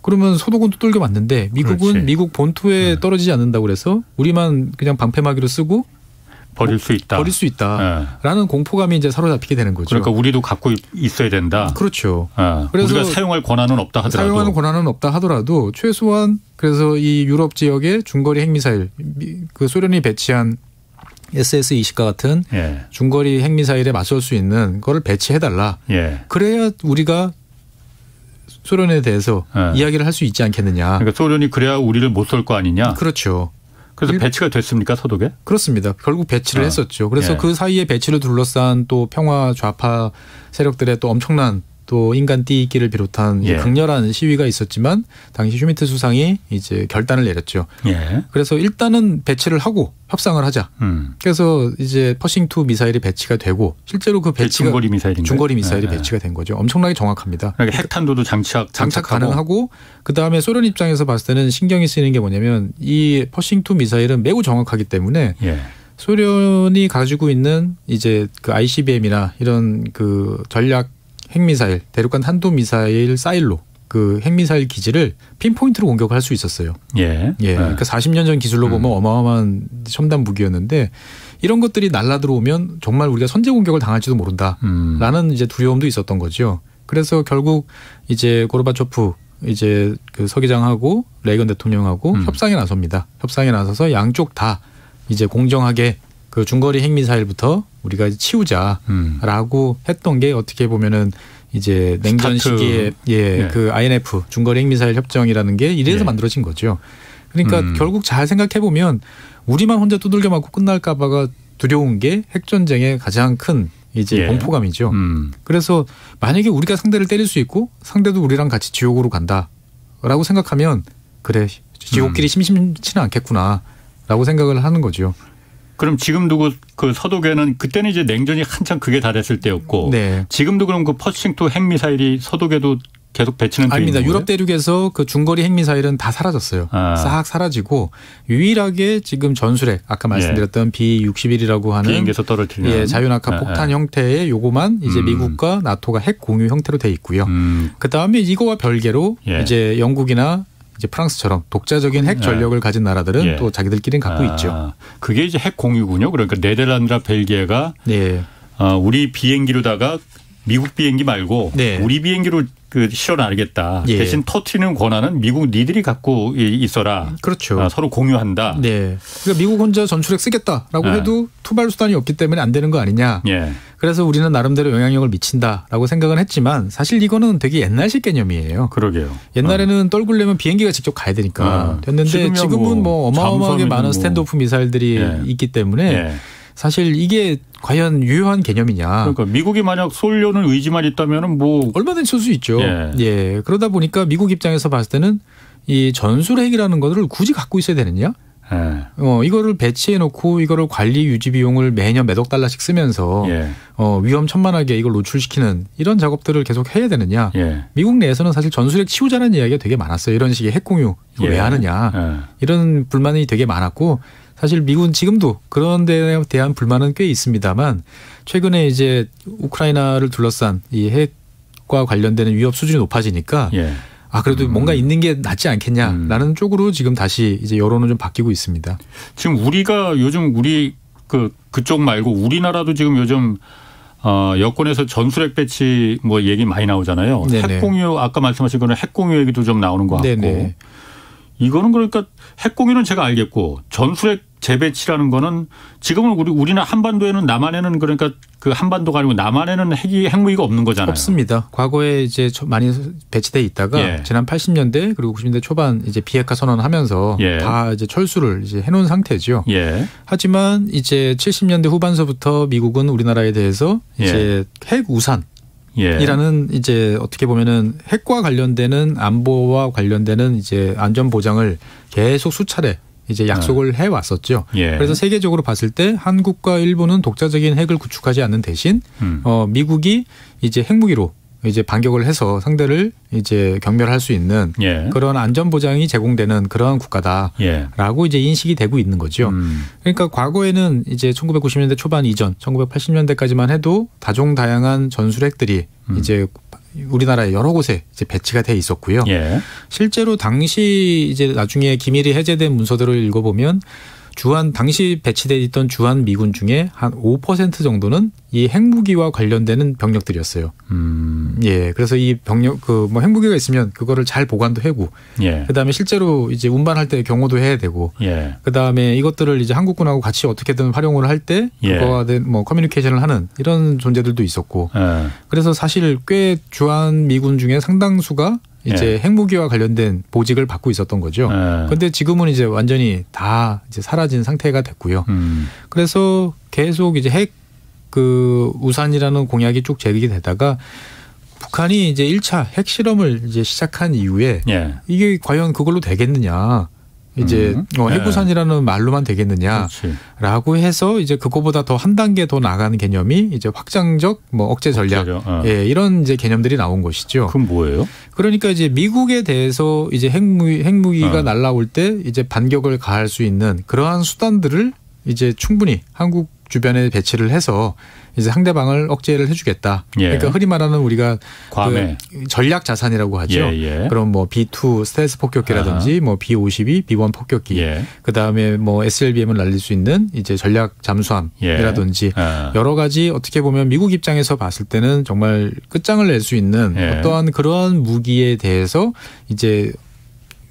그러면 서독은 두들겨 맞는데 미국은 그렇지. 미국 본토에 떨어지지 않는다고 그래서 우리만 그냥 방패막이로 쓰고 버릴 수 있다. 버릴 수 있다라는 공포감이 이제 사로잡히게 되는 거죠. 그러니까 우리도 갖고 있어야 된다. 그렇죠. 그래서 우리가 사용할 권한은 없다 하더라도. 사용하는 권한은 없다 하더라도 최소한 그래서 이 유럽 지역의 중거리 핵미사일 그 소련이 배치한 SS-20과 같은 중거리 핵미사일에 맞설 수 있는 거를 배치해달라. 그래야 우리가 소련에 대해서 이야기를 할 수 있지 않겠느냐. 그러니까 소련이 그래야 우리를 못 쏠 거 아니냐. 그렇죠. 그래서 배치가 됐습니까 서독에? 그렇습니다. 결국 배치를 했었죠. 그래서 그 사이에 배치를 둘러싼 또 평화 좌파 세력들의 또 엄청난 또 인간 띠기를 비롯한 극렬한 시위가 있었지만 당시 슈미트 수상이 이제 결단을 내렸죠. 그래서 일단은 배치를 하고 협상을 하자. 그래서 이제 퍼싱2 미사일이 배치가 되고 실제로 그 배치가 중거리 미사일인가요? 중거리 미사일이 배치가 된 거죠. 엄청나게 정확합니다. 그러니까 핵탄두도 장착 가능하고 그다음에 소련 입장에서 봤을 때는 신경이 쓰이는 게 뭐냐면 이 퍼싱2 미사일은 매우 정확하기 때문에 소련이 가지고 있는 이제 그 ICBM이나 이런 그 전략 핵미사일, 대륙간 탄도미사일 사일로 그 핵미사일 기지를 핀포인트로 공격할 수 있었어요. 그러니까 40년 전 기술로 보면 어마어마한 첨단 무기였는데 이런 것들이 날라 들어오면 정말 우리가 선제 공격을 당할지도 모른다라는 이제 두려움도 있었던 거죠. 그래서 결국 이제 고르바초프 이제 그 서기장하고 레이건 대통령하고 협상에 나섭니다. 협상에 나서서 양쪽 다 이제 공정하게 그 중거리 핵미사일부터 우리가 치우자라고 했던 게 어떻게 보면은 이제 냉전 시기에 그 INF 중거리 핵미사일 협정이라는 게 이래서 만들어진 거죠. 그러니까 결국 잘 생각해 보면 우리만 혼자 두들겨 맞고 끝날까봐가 두려운 게 핵전쟁의 가장 큰 이제 공포감이죠. 그래서 만약에 우리가 상대를 때릴 수 있고 상대도 우리랑 같이 지옥으로 간다라고 생각하면 그래 지옥길이 심심치는 않겠구나라고 생각을 하는 거죠. 그럼 지금도 그 서독에는 그때는 이제 냉전이 한창 극에 달했을 때였고 지금도 그럼 그 퍼싱2 핵미사일이 서독에도 계속 배치는 돼 있는 거예요? 아닙니다. 유럽 대륙에서 그 중거리 핵미사일은 다 사라졌어요. 싹 사라지고 유일하게 지금 전술핵 아까 말씀드렸던 B-61이라고 하는 비행기에서 떨어뜨리는 자유낙하 폭탄 형태의 요거만 이제 미국과 나토가 핵 공유 형태로 돼 있고요. 그다음에 이거와 별개로 이제 영국이나 이제 프랑스처럼 독자적인 핵 전력을 가진 나라들은 또 자기들끼리는 갖고 있죠. 그게 이제 핵 공유군요. 그러니까 네덜란드나 벨기에가 우리 비행기로다가 미국 비행기 말고 우리 비행기로 그 실어나르겠다. 대신 터트리는 권한은 미국 니들이 갖고 있어라. 그렇죠. 서로 공유한다. 그러니까 미국 혼자 전술핵 쓰겠다라고 해도 투발 수단이 없기 때문에 안 되는 거 아니냐. 그래서 우리는 나름대로 영향력을 미친다라고 생각은 했지만 사실 이거는 되게 옛날식 개념이에요. 그러게요. 옛날에는 떨굴려면 비행기가 직접 가야 되니까 됐는데 지금은 뭐 어마어마하게 많은 스탠드오프 미사일들이 있기 때문에 사실 이게 과연 유효한 개념이냐. 그러니까 미국이 만약 쏠려는 의지만 있다면 뭐 얼마든지 쏠 수 있죠. 그러다 보니까 미국 입장에서 봤을 때는 이 전술핵이라는 것을 굳이 갖고 있어야 되느냐. 이거를 배치해 놓고 이거를 관리 유지 비용을 매년 몇억 달러씩 쓰면서 위험천만하게 이걸 노출시키는 이런 작업들을 계속 해야 되느냐. 미국 내에서는 사실 전술핵 치우자는 이야기가 되게 많았어요. 이런 식의 핵 공유 이거 왜 하느냐. 이런 불만이 되게 많았고 사실 미국은 지금도 그런 데에 대한 불만은 꽤 있습니다만 최근에 이제 우크라이나를 둘러싼 이 핵과 관련되는 위협 수준이 높아지니까 그래도 뭔가 있는 게 낫지 않겠냐라는 쪽으로 지금 다시 이제 여론은 좀 바뀌고 있습니다. 지금 우리가 요즘 우리 그쪽 말고 우리나라도 지금 요즘 여권에서 전술핵 배치 뭐 얘기 많이 나오잖아요. 핵 공유 아까 말씀하신 거는 핵 공유 얘기도 좀 나오는 것 같고. 이거는 그러니까 핵 공유는 제가 알겠고 전술핵 재배치라는 거는 지금은 우리는 한반도에는 남한에는 그러니까 그 한반도가 아니고 남한에는 핵무기가 없는 거잖아요. 없습니다. 과거에 이제 많이 배치돼 있다가 지난 80년대 그리고 90년대 초반 이제 비핵화 선언하면서 다 이제 철수를 이제 해놓은 상태죠. 하지만 이제 70년대 후반서부터 미국은 우리나라에 대해서 이제 핵 우산 이라는 이제 어떻게 보면은 핵과 관련되는 안보와 관련되는 이제 안전 보장을 계속 수차례 이제 약속을 해 왔었죠. 그래서 세계적으로 봤을 때 한국과 일본은 독자적인 핵을 구축하지 않는 대신 미국이 이제 핵무기로 이제 반격을 해서 상대를 이제 경멸할 수 있는 예. 그런 안전 보장이 제공되는 그러한 국가다라고 예. 이제 인식이 되고 있는 거죠. 그러니까 과거에는 이제 1990년대 초반 이전, 1980년대까지만 해도 다종다양한 전술핵들이 이제 우리나라의 여러 곳에 이제 배치가 돼 있었고요. 예. 실제로 당시 이제 나중에 기밀이 해제된 문서들을 읽어보면 당시 배치돼 있던 주한 미군 중에 한 5% 정도는 이 핵무기와 관련되는 병력들이었어요. 예. 그래서 이 병력 뭐 핵무기가 있으면 그거를 잘 보관도 하고, 예. 그다음에 실제로 이제 운반할 때 경호도 해야 되고, 예. 그다음에 이것들을 이제 한국군하고 같이 어떻게든 활용을 할 때 그거와 된 뭐 커뮤니케이션을 하는 이런 존재들도 있었고, 예. 그래서 사실 꽤 주한 미군 중에 상당수가 이제 예. 핵무기와 관련된 보직을 받고 있었던 거죠. 그런데 지금은 이제 완전히 다 이제 사라진 상태가 됐고요. 그래서 계속 이제 우산이라는 공약이 쭉 제기가 되다가 북한이 이제 1차 핵 실험을 이제 시작한 이후에 예. 이게 과연 그걸로 되겠느냐. 이제 핵우산이라는 말로만 되겠느냐라고 해서 이제 그거보다 더 한 단계 더 나가는 개념이 이제 확장적 뭐 억제 전략 예, 이런 이제 개념들이 나온 것이죠. 그럼 뭐예요? 그러니까 이제 미국에 대해서 이제 핵무기가 날라올 때 이제 반격을 가할 수 있는 그러한 수단들을 이제 충분히 한국 주변에 배치를 해서 이제 상대방을 억제를 해주겠다. 예. 그러니까 흔히 말하는 우리가 그 전략 자산이라고 하죠. 예, 예. 그럼 뭐 B2 스텔스 폭격기라든지 뭐 B52, B1 폭격기, 예. 그 다음에 뭐 SLBM을 날릴 수 있는 이제 전략 잠수함이라든지 예. 여러 가지 어떻게 보면 미국 입장에서 봤을 때는 정말 끝장을 낼 수 있는 예. 어떠한 그러한 무기에 대해서 이제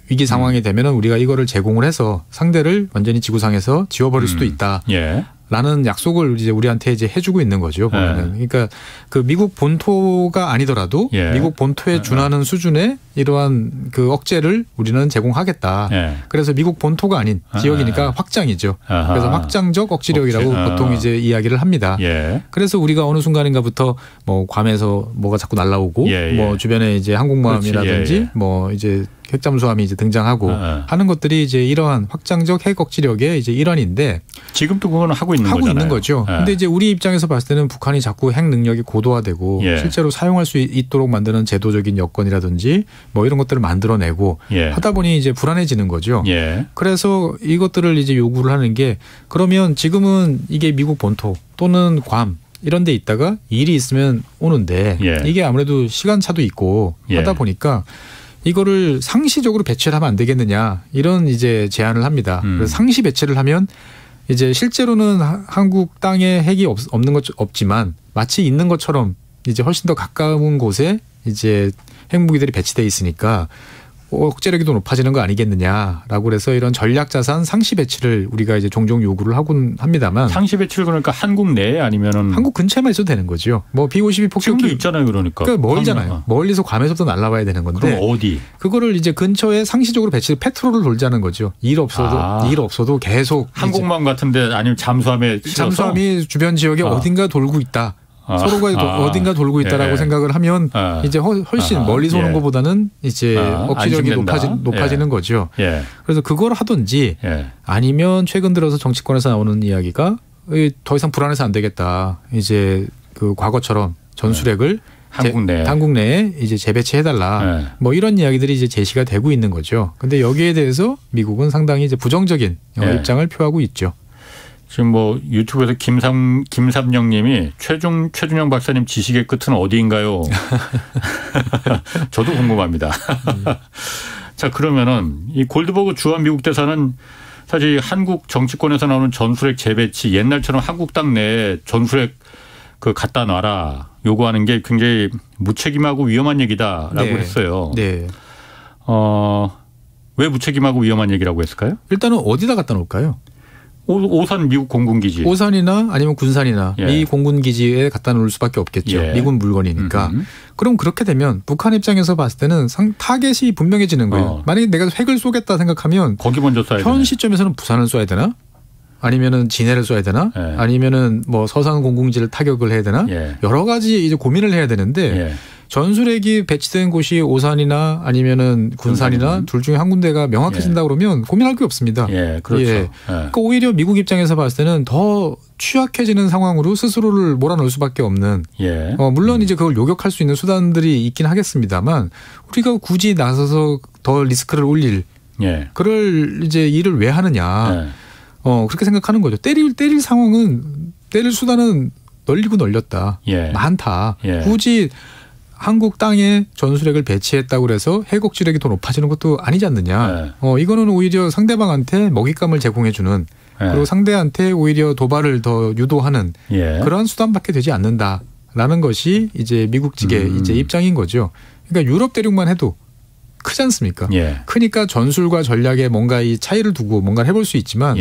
위기 상황이 되면은 우리가 이거를 제공을 해서 상대를 완전히 지구상에서 지워버릴 수도 있다. 예. 라는 약속을 이제 우리한테 이제 해주고 있는 거죠. 보면은. 예. 그러니까 그 미국 본토가 아니더라도 예. 미국 본토에 준하는 수준의 이러한 그 억제를 우리는 제공하겠다. 예. 그래서 미국 본토가 아닌 지역이니까 확장이죠. 그래서 확장적 억지력이라고 보통 이제 이야기를 합니다. 예. 그래서 우리가 어느 순간인가부터 뭐 괌에서 뭐가 자꾸 날라오고 뭐 주변에 이제 항공모함이라든지 뭐 이제 핵잠수함이 이제 등장하고 하는 것들이 이제 이러한 확장적 핵 억지력의 이제 일환인데 지금도 그거는 하고 있는 거죠. 근데 이제 우리 입장에서 봤을 때는 북한이 자꾸 핵 능력이 고도화되고 실제로 사용할 수 있도록 만드는 제도적인 여건이라든지 뭐 이런 것들을 만들어내고 하다 보니 이제 불안해지는 거죠. 그래서 이것들을 이제 요구를 하는 게 그러면 지금은 이게 미국 본토 또는 괌 이런 데 있다가 일이 있으면 오는데 이게 아무래도 시간차도 있고 하다 보니까 이거를 상시적으로 배치를 하면 안 되겠느냐 이런 이제 제안을 합니다. 그래서 상시 배치를 하면 이제 실제로는 한국 땅에 핵이 없는 것 없지만 마치 있는 것처럼 이제 훨씬 더 가까운 곳에 이제 핵무기들이 배치돼 있으니까 억제력이 더 높아지는 거 아니겠느냐라고 그래서 이런 전략 자산 상시 배치를 우리가 이제 종종 요구를 하곤 합니다만 상시 배치를 그러니까 한국 내에 아니면은 한국 근처에만 있어도 되는 거죠. 뭐 B52 폭격기 지금도 있잖아요, 그러니까 멀잖아요. 멀리서 괌에서부터 날라와야 되는 건데. 그럼 어디? 그거를 이제 근처에 상시적으로 배치를 페트롤을 돌자는 거죠. 일 없어도 계속 항공모함 같은데 아니면 잠수함에 잠수함이 주변 지역에 어딘가 돌고 있다. 서로가 어딘가 돌고 있다라고 생각을 하면 이제 훨씬 멀리서 오는 것보다는 이제 억지력이 높아지는 거죠. 그래서 그걸 하든지 아니면 최근 들어서 정치권에서 나오는 이야기가 더 이상 불안해서 안 되겠다. 이제 그 과거처럼 전술핵을 한국 내에 이제 재배치해달라. 뭐 이런 이야기들이 이제 제시가 되고 있는 거죠. 근데 여기에 대해서 미국은 상당히 이제 부정적인 입장을 표하고 있죠. 지금 뭐 유튜브에서 김삼영 님이 최준영 박사님 지식의 끝은 어디인가요? 저도 궁금합니다. 자, 그러면은 이 골드버그 주한 미국 대사는 사실 한국 정치권에서 나오는 전술핵 재배치 옛날처럼 한국 땅 내에 전술핵 그 갖다 놔라 요구하는 게 굉장히 무책임하고 위험한 얘기다라고 했어요. 네. 왜 무책임하고 위험한 얘기라고 했을까요? 일단은 어디다 갖다 놓을까요? 오산 미국 공군기지. 오산이나 아니면 군산이나 미 공군기지에 갖다 놓을 수밖에 없겠죠. 미군 물건이니까. 그럼 그렇게 되면 북한 입장에서 봤을 때는 타겟이 분명해지는 거예요. 만약에 내가 핵을 쏘겠다 생각하면 거기 먼저 쏴야 현 시점에서는 부산을 쏴야 되나? 아니면은 진해를 쏴야 되나? 아니면은 뭐 서산 공군기지를 타격을 해야 되나? 여러 가지 이제 고민을 해야 되는데 전술핵이 배치된 곳이 오산이나 아니면은 군산이나 둘 중에 한 군데가 명확해진다 그러면 고민할 게 없습니다. 예, 그렇죠. 예. 그러니까 오히려 미국 입장에서 봤을 때는 더 취약해지는 상황으로 스스로를 몰아넣을 수밖에 없는. 예. 물론 이제 그걸 요격할 수 있는 수단들이 있긴 하겠습니다만 우리가 굳이 나서서 더 리스크를 올릴 그럴 이제 일을 왜 하느냐. 그렇게 생각하는 거죠. 때릴 상황은 때릴 수단은 널리고 널렸다. 많다. 굳이 한국 땅에 전술핵을 배치했다고 해서 핵 억지력이 더 높아지는 것도 아니지 않느냐. 이거는 오히려 상대방한테 먹잇감을 제공해주는 그리고 상대한테 오히려 도발을 더 유도하는 그런 수단밖에 되지 않는다라는 것이 이제 미국 측의 이제 입장인 거죠. 그러니까 유럽 대륙만 해도 크지 않습니까? 크니까 전술과 전략에 뭔가 이 차이를 두고 뭔가를 해볼 수 있지만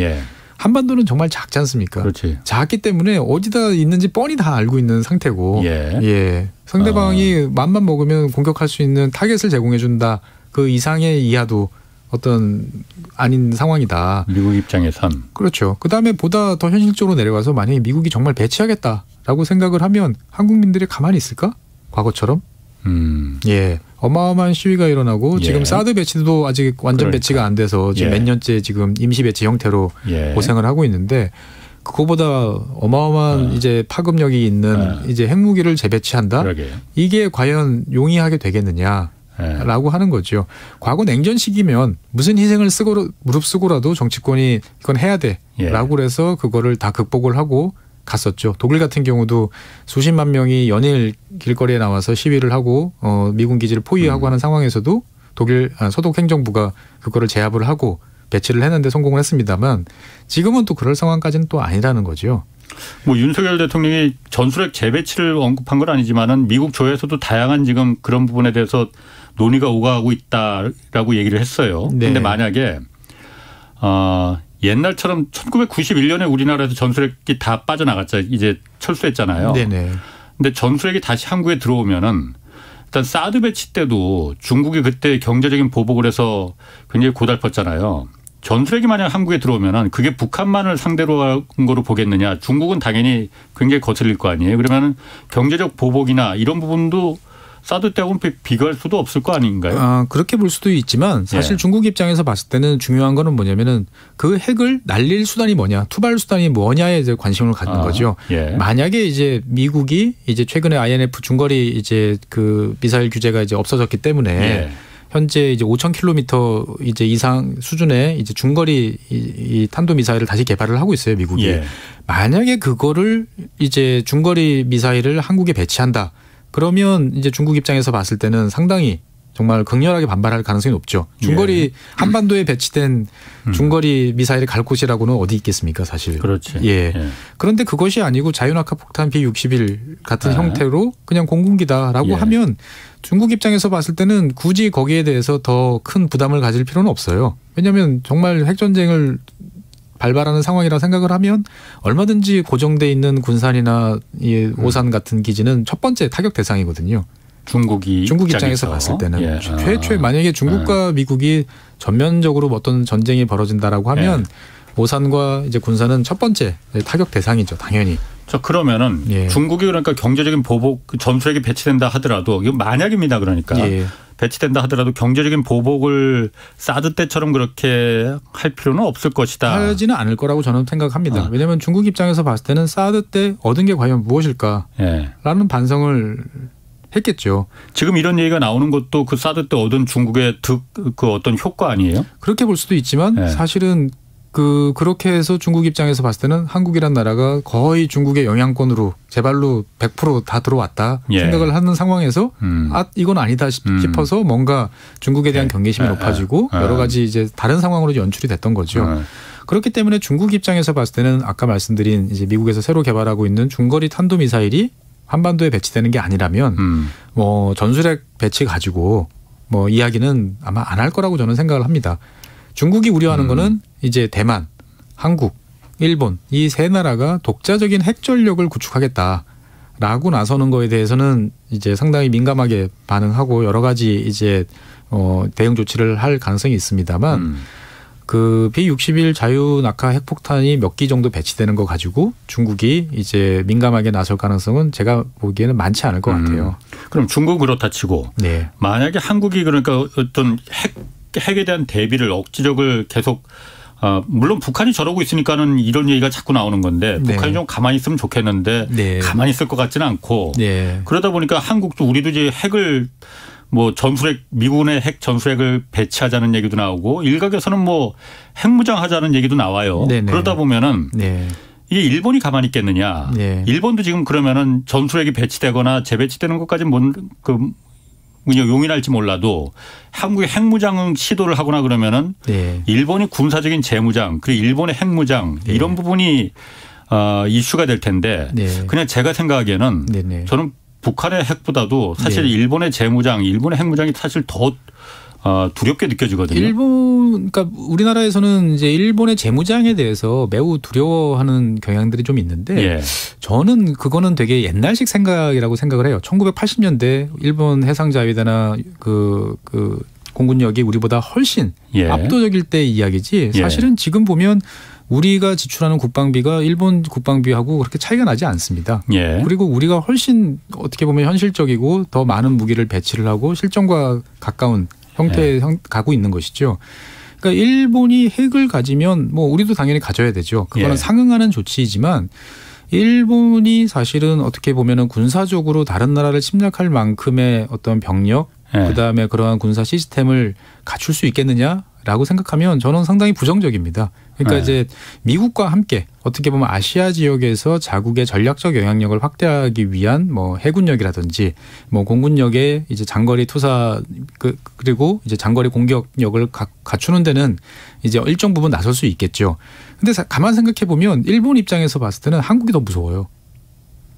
한반도는 정말 작지 않습니까? 그렇지. 작기 때문에 어디다 있는지 뻔히 다 알고 있는 상태고 상대방이 맘만 먹으면 공격할 수 있는 타겟을 제공해 준다. 그 이상의 이하도 어떤 아닌 상황이다. 미국 입장에선. 그렇죠. 그다음에 보다 더 현실적으로 내려가서 만약에 미국이 정말 배치하겠다라고 생각을 하면 한국민들이 가만히 있을까? 과거처럼? 어마어마한 시위가 일어나고 지금 사드 배치도 아직 완전 배치가 안 돼서 지금 몇 년째 지금 임시 배치 형태로 고생을 하고 있는데 그거보다 어마어마한 이제 파급력이 있는 이제 핵무기를 재배치한다? 이게 과연 용이하게 되겠느냐? 라고 하는 거죠. 과거 냉전 시기면 무슨 희생을 무릅쓰고라도 정치권이 이건 해야 돼 라고 그래서 그거를 다 극복을 하고 갔었죠. 독일 같은 경우도 수십만 명이 연일 길거리에 나와서 시위를 하고 미군 기지를 포위하고 하는 상황에서도 독일 소독 행정부가 그거를 제압을 하고 배치를 했는데 성공을 했습니다만 지금은 또 그럴 상황까지는 또 아니라는 거죠. 뭐 윤석열 대통령이 전술핵 재배치를 언급한 건 아니지만은 미국 조에서도 다양한 지금 그런 부분에 대해서 논의가 오가고 있다라고 얘기를 했어요. 그런데 만약에 옛날처럼 1991년에 우리나라에서 전술핵이 다 빠져나갔죠. 이제 철수했잖아요. 근데 전술핵이 다시 한국에 들어오면은 일단 사드 배치 때도 중국이 그때 경제적인 보복을 해서 굉장히 고달팠잖아요. 전술핵이 만약 한국에 들어오면은 그게 북한만을 상대로 한 거로 보겠느냐. 중국은 당연히 굉장히 거슬릴 거 아니에요. 그러면은 경제적 보복이나 이런 부분도 사드 때하고는 비교할 수도 없을 거 아닌가요? 그렇게 볼 수도 있지만 사실 중국 입장에서 봤을 때는 중요한 거는 뭐냐면은 그 핵을 날릴 수단이 뭐냐, 투발 수단이 뭐냐에 이제 관심을 갖는 거죠. 만약에 이제 미국이 이제 최근에 INF 중거리 이제 그 미사일 규제가 이제 없어졌기 때문에 현재 이제 5,000km 이제 이상 수준의 이제 중거리 이 탄도 미사일을 다시 개발을 하고 있어요, 미국이. 만약에 그거를 이제 중거리 미사일을 한국에 배치한다. 그러면 이제 중국 입장에서 봤을 때는 상당히 정말 극렬하게 반발할 가능성이 높죠. 중거리 한반도에 배치된 중거리 미사일을 갈 곳이라고는 어디 있겠습니까, 사실. 그렇지. 그런데 그것이 아니고 자유낙하 폭탄 B-61 같은 형태로 그냥 공군기다라고 하면 중국 입장에서 봤을 때는 굳이 거기에 대해서 더 큰 부담을 가질 필요는 없어요. 왜냐하면 정말 핵전쟁을 발발하는 상황이라 생각을 하면 얼마든지 고정돼 있는 군산이나 오산 같은 기지는 첫 번째 타격 대상이거든요. 중국 입장에서 봤을 때는 최초에 만약에 중국과 미국이 전면적으로 어떤 전쟁이 벌어진다라고 하면 오산과 이제 군산은 첫 번째 타격 대상이죠, 당연히. 자, 그러면은 중국이 그러니까 경제적인 보복 전술핵이 배치된다 하더라도 이거 만약입니다, 그러니까. 배치된다 하더라도 경제적인 보복을 사드 때처럼 그렇게 할 필요는 없을 것이다. 하지는 않을 거라고 저는 생각합니다. 왜냐하면 중국 입장에서 봤을 때는 사드 때 얻은 게 과연 무엇일까라는 반성을 했겠죠. 지금 이런 얘기가 나오는 것도 그 사드 때 얻은 중국의 그 어떤 효과 아니에요? 그렇게 볼 수도 있지만 사실은 그렇게 해서 중국 입장에서 봤을 때는 한국이란 나라가 거의 중국의 영향권으로 제발로 100% 다 들어왔다 생각을 하는 상황에서 이건 아니다 싶어서 뭔가 중국에 대한 경계심이 높아지고 여러 가지 이제 다른 상황으로 연출이 됐던 거죠. 그렇기 때문에 중국 입장에서 봤을 때는 아까 말씀드린 이제 미국에서 새로 개발하고 있는 중거리 탄도 미사일이 한반도에 배치되는 게 아니라면 뭐 전술핵 배치 가지고 뭐 이야기는 아마 안 할 거라고 저는 생각을 합니다. 중국이 우려하는 거는 이제 대만, 한국, 일본 이 세 나라가 독자적인 핵전력을 구축하겠다라고 나서는 거에 대해서는 이제 상당히 민감하게 반응하고 여러 가지 이제 대응 조치를 할 가능성이 있습니다만 그 B-61 자유낙하 핵폭탄이 몇 기 정도 배치되는 거 가지고 중국이 이제 민감하게 나설 가능성은 제가 보기에는 많지 않을 것 같아요. 그럼 중국은 그렇다 치고 네. 만약에 한국이 그러니까 어떤 핵에 대한 대비를 억지력을 계속 물론 북한이 저러고 있으니까는 이런 얘기가 자꾸 나오는 건데 네. 북한이 좀 가만히 있으면 좋겠는데 네. 가만히 있을 것 같지는 않고 네. 그러다 보니까 한국도 우리도 이제 핵을 뭐 전술핵 미군의 핵 전술핵을 배치하자는 얘기도 나오고 일각에서는 뭐 핵무장하자는 얘기도 나와요. 네네. 그러다 보면은 네. 이게 일본이 가만히 있겠느냐. 네. 일본도 지금 그러면은 전술핵이 배치되거나 재배치되는 것까지 용인할지 몰라도 한국의 핵무장 시도를 하거나 그러면은 네. 일본이 군사적인 재무장 그리고 일본의 핵무장 네. 이런 부분이 이슈가 될 텐데 네. 그냥 제가 생각하기에는 네네. 저는 북한의 핵보다도 사실 네. 일본의 재무장, 일본의 핵무장이 사실 더 두렵게 느껴지거든요. 그러니까 우리나라에서는 이제 일본의 재무장에 대해서 매우 두려워하는 경향들이 좀 있는데 예. 저는 그거는 되게 옛날식 생각이라고 생각을 해요. 1980년대 일본 해상자위대나 그 공군력이 우리보다 훨씬 예. 압도적일 때 이야기지 사실은 지금 보면 우리가 지출하는 국방비가 일본 국방비하고 그렇게 차이가 나지 않습니다. 예. 그리고 우리가 훨씬 어떻게 보면 현실적이고 더 많은 무기를 배치를 하고 실전과 가까운 형태에 가고 있는 것이죠. 그러니까 일본이 핵을 가지면 뭐 우리도 당연히 가져야 되죠. 그거는 상응하는 조치이지만 일본이 사실은 어떻게 보면은 군사적으로 다른 나라를 침략할 만큼의 어떤 병력 그다음에 그러한 군사 시스템을 갖출 수 있겠느냐라고 생각하면 저는 상당히 부정적입니다. 그러니까 이제 미국과 함께 어떻게 보면 아시아 지역에서 자국의 전략적 영향력을 확대하기 위한 뭐 해군력이라든지 뭐 공군력의 이제 장거리 투사 그리고 이제 장거리 공격력을 갖추는 데는 이제 일정 부분 나설 수 있겠죠. 근데 가만 생각해 보면 일본 입장에서 봤을 때는 한국이 더 무서워요.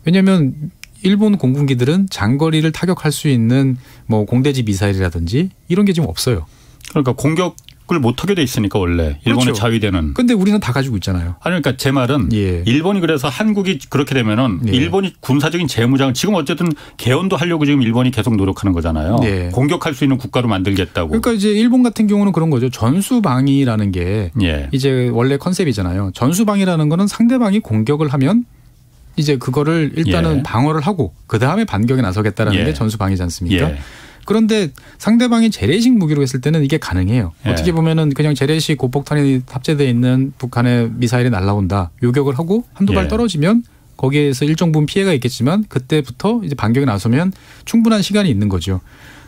왜냐하면 일본 공군기들은 장거리를 타격할 수 있는 뭐 공대지 미사일이라든지 이런 게 지금 없어요. 그러니까 공격을 못하게 돼 있으니까 원래 일본의 그렇죠. 자위대는. 근데 우리는 다 가지고 있잖아요. 아니 그러니까 제 말은 일본이 그래서 한국이 그렇게 되면은 일본이 군사적인 재무장을 지금 어쨌든 개헌도 하려고 지금 일본이 계속 노력하는 거잖아요. 공격할 수 있는 국가로 만들겠다고. 그러니까 이제 일본 같은 경우는 그런 거죠. 전수방위라는 게 이제 원래 컨셉이잖아요. 전수방위라는 거는 상대방이 공격을 하면 이제 그거를 일단은 방어를 하고 그다음에 반격에 나서겠다라는 게 전수방위지 않습니까? 그런데 상대방이 재래식 무기로 했을 때는 이게 가능해요. 어떻게 보면은 그냥 재래식 고폭탄이 탑재되어 있는 북한의 미사일이 날아온다. 요격을 하고 한두 발 떨어지면 거기에서 일정 부분 피해가 있겠지만 그때부터 이제 반격에 나서면 충분한 시간이 있는 거죠.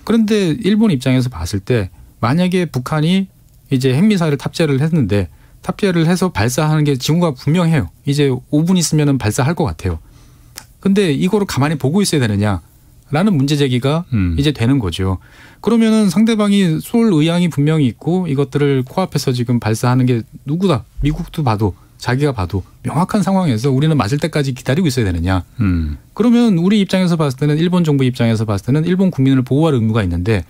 그런데 일본 입장에서 봤을 때 만약에 북한이 이제 핵미사일을 탑재를 했는데 탑재를 해서 발사하는 게 징후가 분명해요. 이제 5분 있으면 발사할 것 같아요. 근데 이거를 가만히 보고 있어야 되느냐라는 문제 제기가 이제 되는 거죠. 그러면은 상대방이 쏠 의향이 분명히 있고 이것들을 코앞에서 지금 발사하는 게 누구다. 미국도 봐도 자기가 봐도 명확한 상황에서 우리는 맞을 때까지 기다리고 있어야 되느냐. 그러면 우리 입장에서 봤을 때는 일본 정부 입장에서 봤을 때는 일본 국민을 보호할 의무가 있는데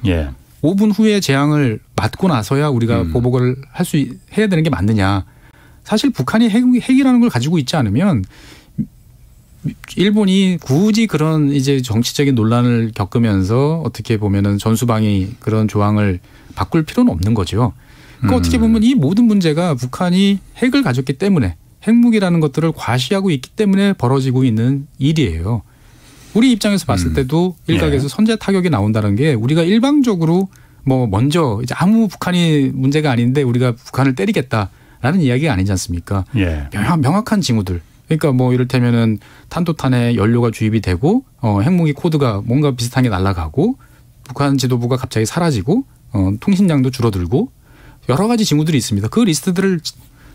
5분 후에 재앙을 맞고 나서야 우리가 보복을 해야 되는 게 맞느냐. 사실 북한이 핵이라는 걸 가지고 있지 않으면 일본이 굳이 그런 이제 정치적인 논란을 겪으면서 어떻게 보면은 전수방위 그런 조항을 바꿀 필요는 없는 거죠. 그러니까 어떻게 보면 이 모든 문제가 북한이 핵을 가졌기 때문에 핵무기라는 것들을 과시하고 있기 때문에 벌어지고 있는 일이에요. 우리 입장에서 봤을 때도 일각에서 선제 타격이 나온다는 게 우리가 일방적으로 뭐 먼저 이제 아무 북한이 문제가 아닌데 우리가 북한을 때리겠다라는 이야기가 아니지 않습니까? 명확한 징후들. 그러니까 뭐 이를테면은 탄도탄에 연료가 주입이 되고 핵무기 코드가 뭔가 비슷한 게 날아가고 북한 지도부가 갑자기 사라지고 통신량도 줄어들고 여러 가지 징후들이 있습니다. 그 리스트들을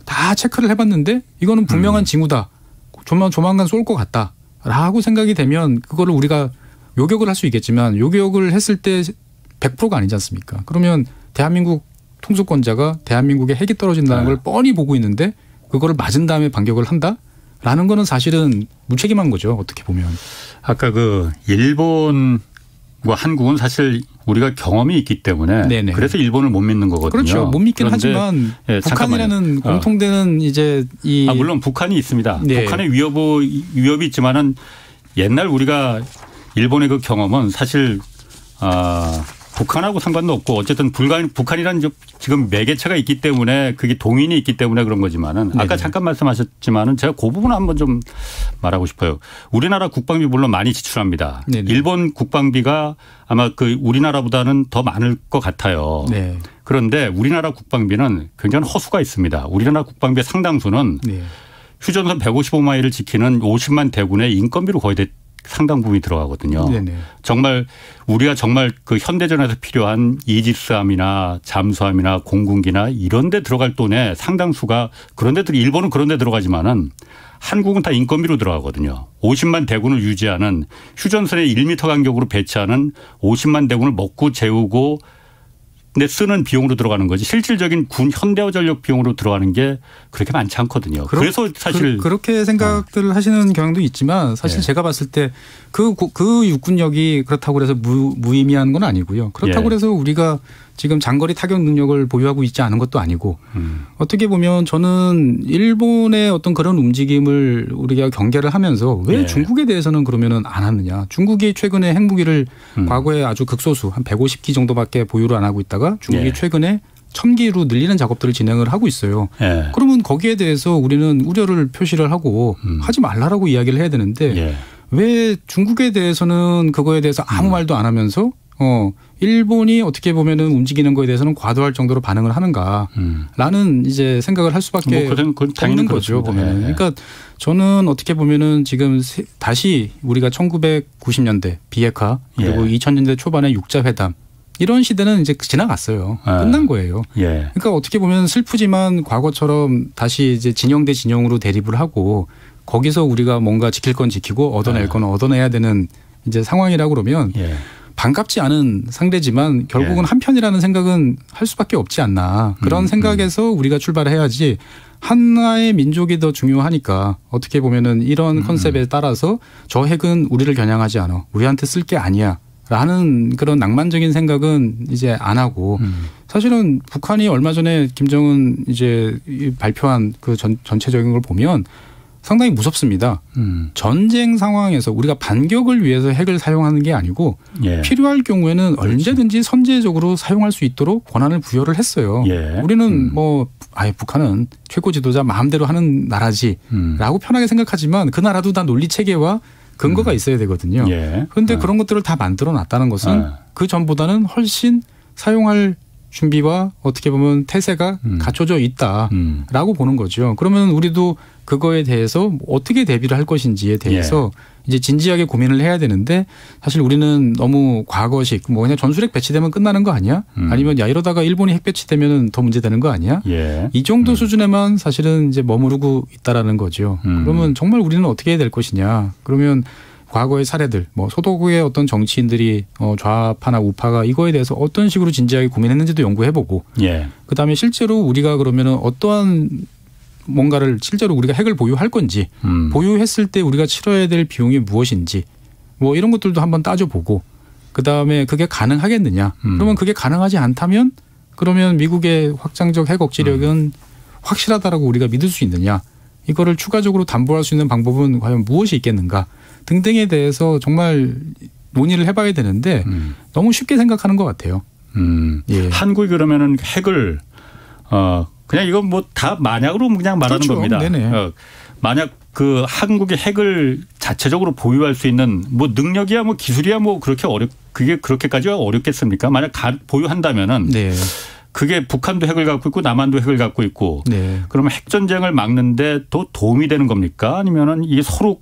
다 체크를 해봤는데 이거는 분명한 징후다. 조만간 쏠 것 같다. 라고 생각이 되면 그거를 우리가 요격을 할 수 있겠지만 요격을 했을 때 100%가 아니지 않습니까? 그러면 대한민국 통수권자가 대한민국에 핵이 떨어진다는 걸 뻔히 보고 있는데 그거를 맞은 다음에 반격을 한다라는 거는 사실은 무책임한 거죠. 어떻게 보면. 아까 그 일본과 한국은 사실 우리가 경험이 있기 때문에 그래서 일본을 못 믿는 거거든요. 그렇죠. 못 믿긴 하지만 북한이라는 공통되는 이제 물론 북한이 있습니다. 북한의 위협이 있지만은 옛날 우리가 일본의 그 경험은 사실 북한하고 상관도 없고 어쨌든 북한이라는 지금 매개체가 있기 때문에 그게 동인이 있기 때문에 그런 거지만은 아까 네네. 잠깐 말씀하셨지만은 제가 그 부분 한번 좀 말하고 싶어요. 우리나라 국방비 물론 많이 지출합니다. 네네. 일본 국방비가 아마 그 우리나라보다는 더 많을 것 같아요. 네. 그런데 우리나라 국방비는 굉장히 허수가 있습니다. 우리나라 국방비의 상당수는 네. 휴전선 155마일을 지키는 50만 대군의 인건비로 거의 상당 부분이 들어가거든요. 네네. 정말 우리가 정말 그 현대전에서 필요한 이지스함이나 잠수함이나 공군기나 이런 데 들어갈 돈의 상당수가 그런 데들 일본은 그런 데 들어가지만은 한국은 다 인건비로 들어가거든요. 50만 대군을 유지하는 휴전선에 1m 간격으로 배치하는 50만 대군을 먹고 재우고 근데 쓰는 비용으로 들어가는 거지 실질적인 군 현대화 전력 비용으로 들어가는 게 그렇게 많지 않거든요. 그래서 사실 그렇게 생각들을 하시는 경향도 있지만 사실 네. 제가 봤을 때 그 육군력이 그렇다고 해서 무의미한 건 아니고요. 그렇다고 예. 해서 우리가 지금 장거리 타격 능력을 보유하고 있지 않은 것도 아니고 어떻게 보면 저는 일본의 어떤 그런 움직임을 우리가 경계를 하면서 왜 예. 중국에 대해서는 그러면은 안 하느냐. 중국이 최근에 핵무기를 과거에 아주 극소수 한 150기 정도밖에 보유를 안 하고 있다가 중국이 예. 최근에 1000기로 늘리는 작업들을 진행을 하고 있어요. 예. 그러면 거기에 대해서 우리는 우려를 표시를 하고 하지 말라라고 이야기를 해야 되는데 예. 왜 중국에 대해서는 그거에 대해서 아무 말도 안 하면서 일본이 어떻게 보면은 움직이는 거에 대해서는 과도할 정도로 반응을 하는가라는 이제 생각을 할 수밖에 없는 거죠. 보면은. 네. 그러니까 저는 어떻게 보면은 지금 다시 우리가 1990년대 비핵화 그리고 예. 2000년대 초반에 육자회담 이런 시대는 이제 지나갔어요. 끝난 거예요. 예. 그러니까 어떻게 보면 슬프지만 과거처럼 다시 이제 진영 대 진영으로 대립을 하고 거기서 우리가 뭔가 지킬 건 지키고 얻어낼 건 얻어내야 되는 이제 상황이라고 그러면 예. 반갑지 않은 상대지만 결국은 예. 한편이라는 생각은 할 수밖에 없지 않나. 그런 생각에서 우리가 출발해야지 하나의 민족이 더 중요하니까 어떻게 보면은 이런 컨셉에 따라서 저 핵은 우리를 겨냥하지 않아. 우리한테 쓸 게 아니야. 라는 그런 낭만적인 생각은 이제 안 하고 사실은 북한이 얼마 전에 김정은 이제 발표한 그 전체적인 걸 보면 상당히 무섭습니다. 전쟁 상황에서 우리가 반격을 위해서 핵을 사용하는 게 아니고 예. 필요할 경우에는 언제든지 선제적으로 사용할 수 있도록 권한을 부여를 했어요. 예. 우리는 뭐 아예 북한은 최고 지도자 마음대로 하는 나라지라고 편하게 생각하지만 그 나라도 다 논리 체계와 근거가 있어야 되거든요. 그런데 그런 것들을 다 만들어 놨다는 것은 그 전보다는 훨씬 사용할 준비와 어떻게 보면 태세가 갖춰져 있다라고 보는 거죠. 그러면 우리도 그거에 대해서 어떻게 대비를 할 것인지에 대해서 이제 진지하게 고민을 해야 되는데 사실 우리는 너무 과거식 뭐 그냥 전술핵 배치되면 끝나는 거 아니야? 아니면 야 이러다가 일본이 핵 배치되면 더 문제되는 거 아니야? 이 정도 수준에만 사실은 이제 머무르고 있다라는 거죠. 그러면 정말 우리는 어떻게 해야 될 것이냐? 그러면 과거의 사례들, 뭐 소도국의 어떤 정치인들이 좌파나 우파가 이거에 대해서 어떤 식으로 진지하게 고민했는지도 연구해보고, 그다음에 실제로 우리가 그러면은 어떠한 뭔가를 실제로 우리가 핵을 보유할 건지, 보유했을 때 우리가 치러야 될 비용이 무엇인지, 뭐 이런 것들도 한번 따져보고, 그다음에 그게 가능하겠느냐? 그러면 그게 가능하지 않다면, 그러면 미국의 확장적 핵 억지력은 확실하다라고 우리가 믿을 수 있느냐? 이거를 추가적으로 담보할 수 있는 방법은 과연 무엇이 있겠는가? 등등에 대해서 정말 논의를 해봐야 되는데 너무 쉽게 생각하는 것 같아요. 예. 한국이 그러면은 핵을 그냥 이건 뭐 다 만약으로 그냥 말하는 그렇죠. 겁니다. 만약 그 한국의 핵을 자체적으로 보유할 수 있는 뭐 능력이야 뭐 기술이야 뭐 그렇게 그게 그렇게까지가 어렵겠습니까? 만약 보유한다면은. 네. 그게 북한도 핵을 갖고 있고 남한도 핵을 갖고 있고 그러면 핵전쟁을 막는데 더 도움이 되는 겁니까? 아니면은 이게 서로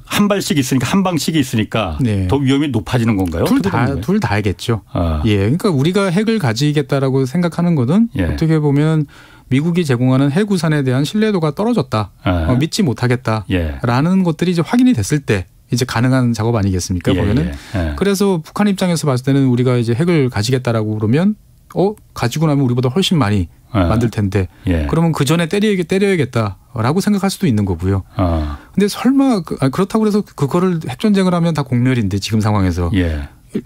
한 발씩 있으니까 한 방씩이 있으니까 더 위험이 높아지는 건가요? 둘 다겠죠. 예, 그러니까 우리가 핵을 가지겠다라고 생각하는 것은 어떻게 보면 미국이 제공하는 핵우산에 대한 신뢰도가 떨어졌다. 믿지 못하겠다라는 것들이 이제 확인이 됐을 때 이제 가능한 작업 아니겠습니까? 보면은. 그래서 북한 입장에서 봤을 때는 우리가 이제 핵을 가지겠다라고 그러면 가지고 나면 우리보다 훨씬 많이 만들 텐데 그러면 그 전에 때려야겠다라고 생각할 수도 있는 거고요. 근데 설마 그렇다고 해서 그거를 핵전쟁을 하면 다 공멸인데 지금 상황에서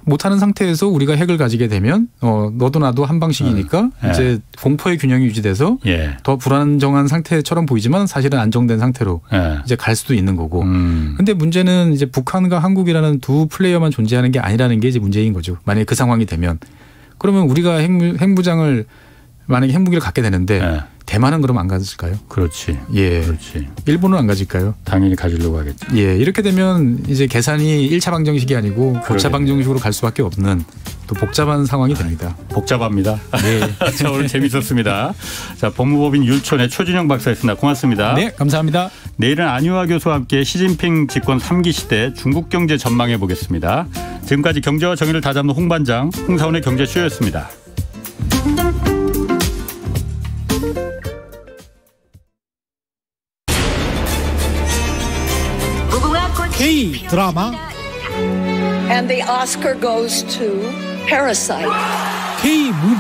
못하는 상태에서 우리가 핵을 가지게 되면 너도 나도 한 방식이니까 이제 공포의 균형이 유지돼서 더 불안정한 상태처럼 보이지만 사실은 안정된 상태로 이제 갈 수도 있는 거고. 근데 문제는 이제 북한과 한국이라는 두 플레이어만 존재하는 게 아니라는 게 이제 문제인 거죠. 만약에 그 상황이 되면. 그러면 우리가 핵무장을 만약에 핵무기를 갖게 되는데 네. 대만은 그럼 안 가질까요? 그렇지. 예. 그렇지. 일본은 안 가질까요? 당연히 가지려고 하겠죠. 예. 이렇게 되면 이제 계산이 1차 방정식이 아니고 5차 방정식으로 갈 수밖에 없는 또 복잡한 상황이 됩니다. 복잡합니다. 네. 자, 오늘 재밌었습니다. 자, 법무법인 율촌의 최준영 박사였습니다. 고맙습니다. 네. 감사합니다. 내일은 안유아 교수와 함께 시진핑 집권 3기 시대 중국 경제 전망해 보겠습니다. 지금까지 경제와 정의를 다잡는 홍반장 홍사원의 경제쇼였습니다. K 드라마 And the Oscar goes to Parasite. K 무비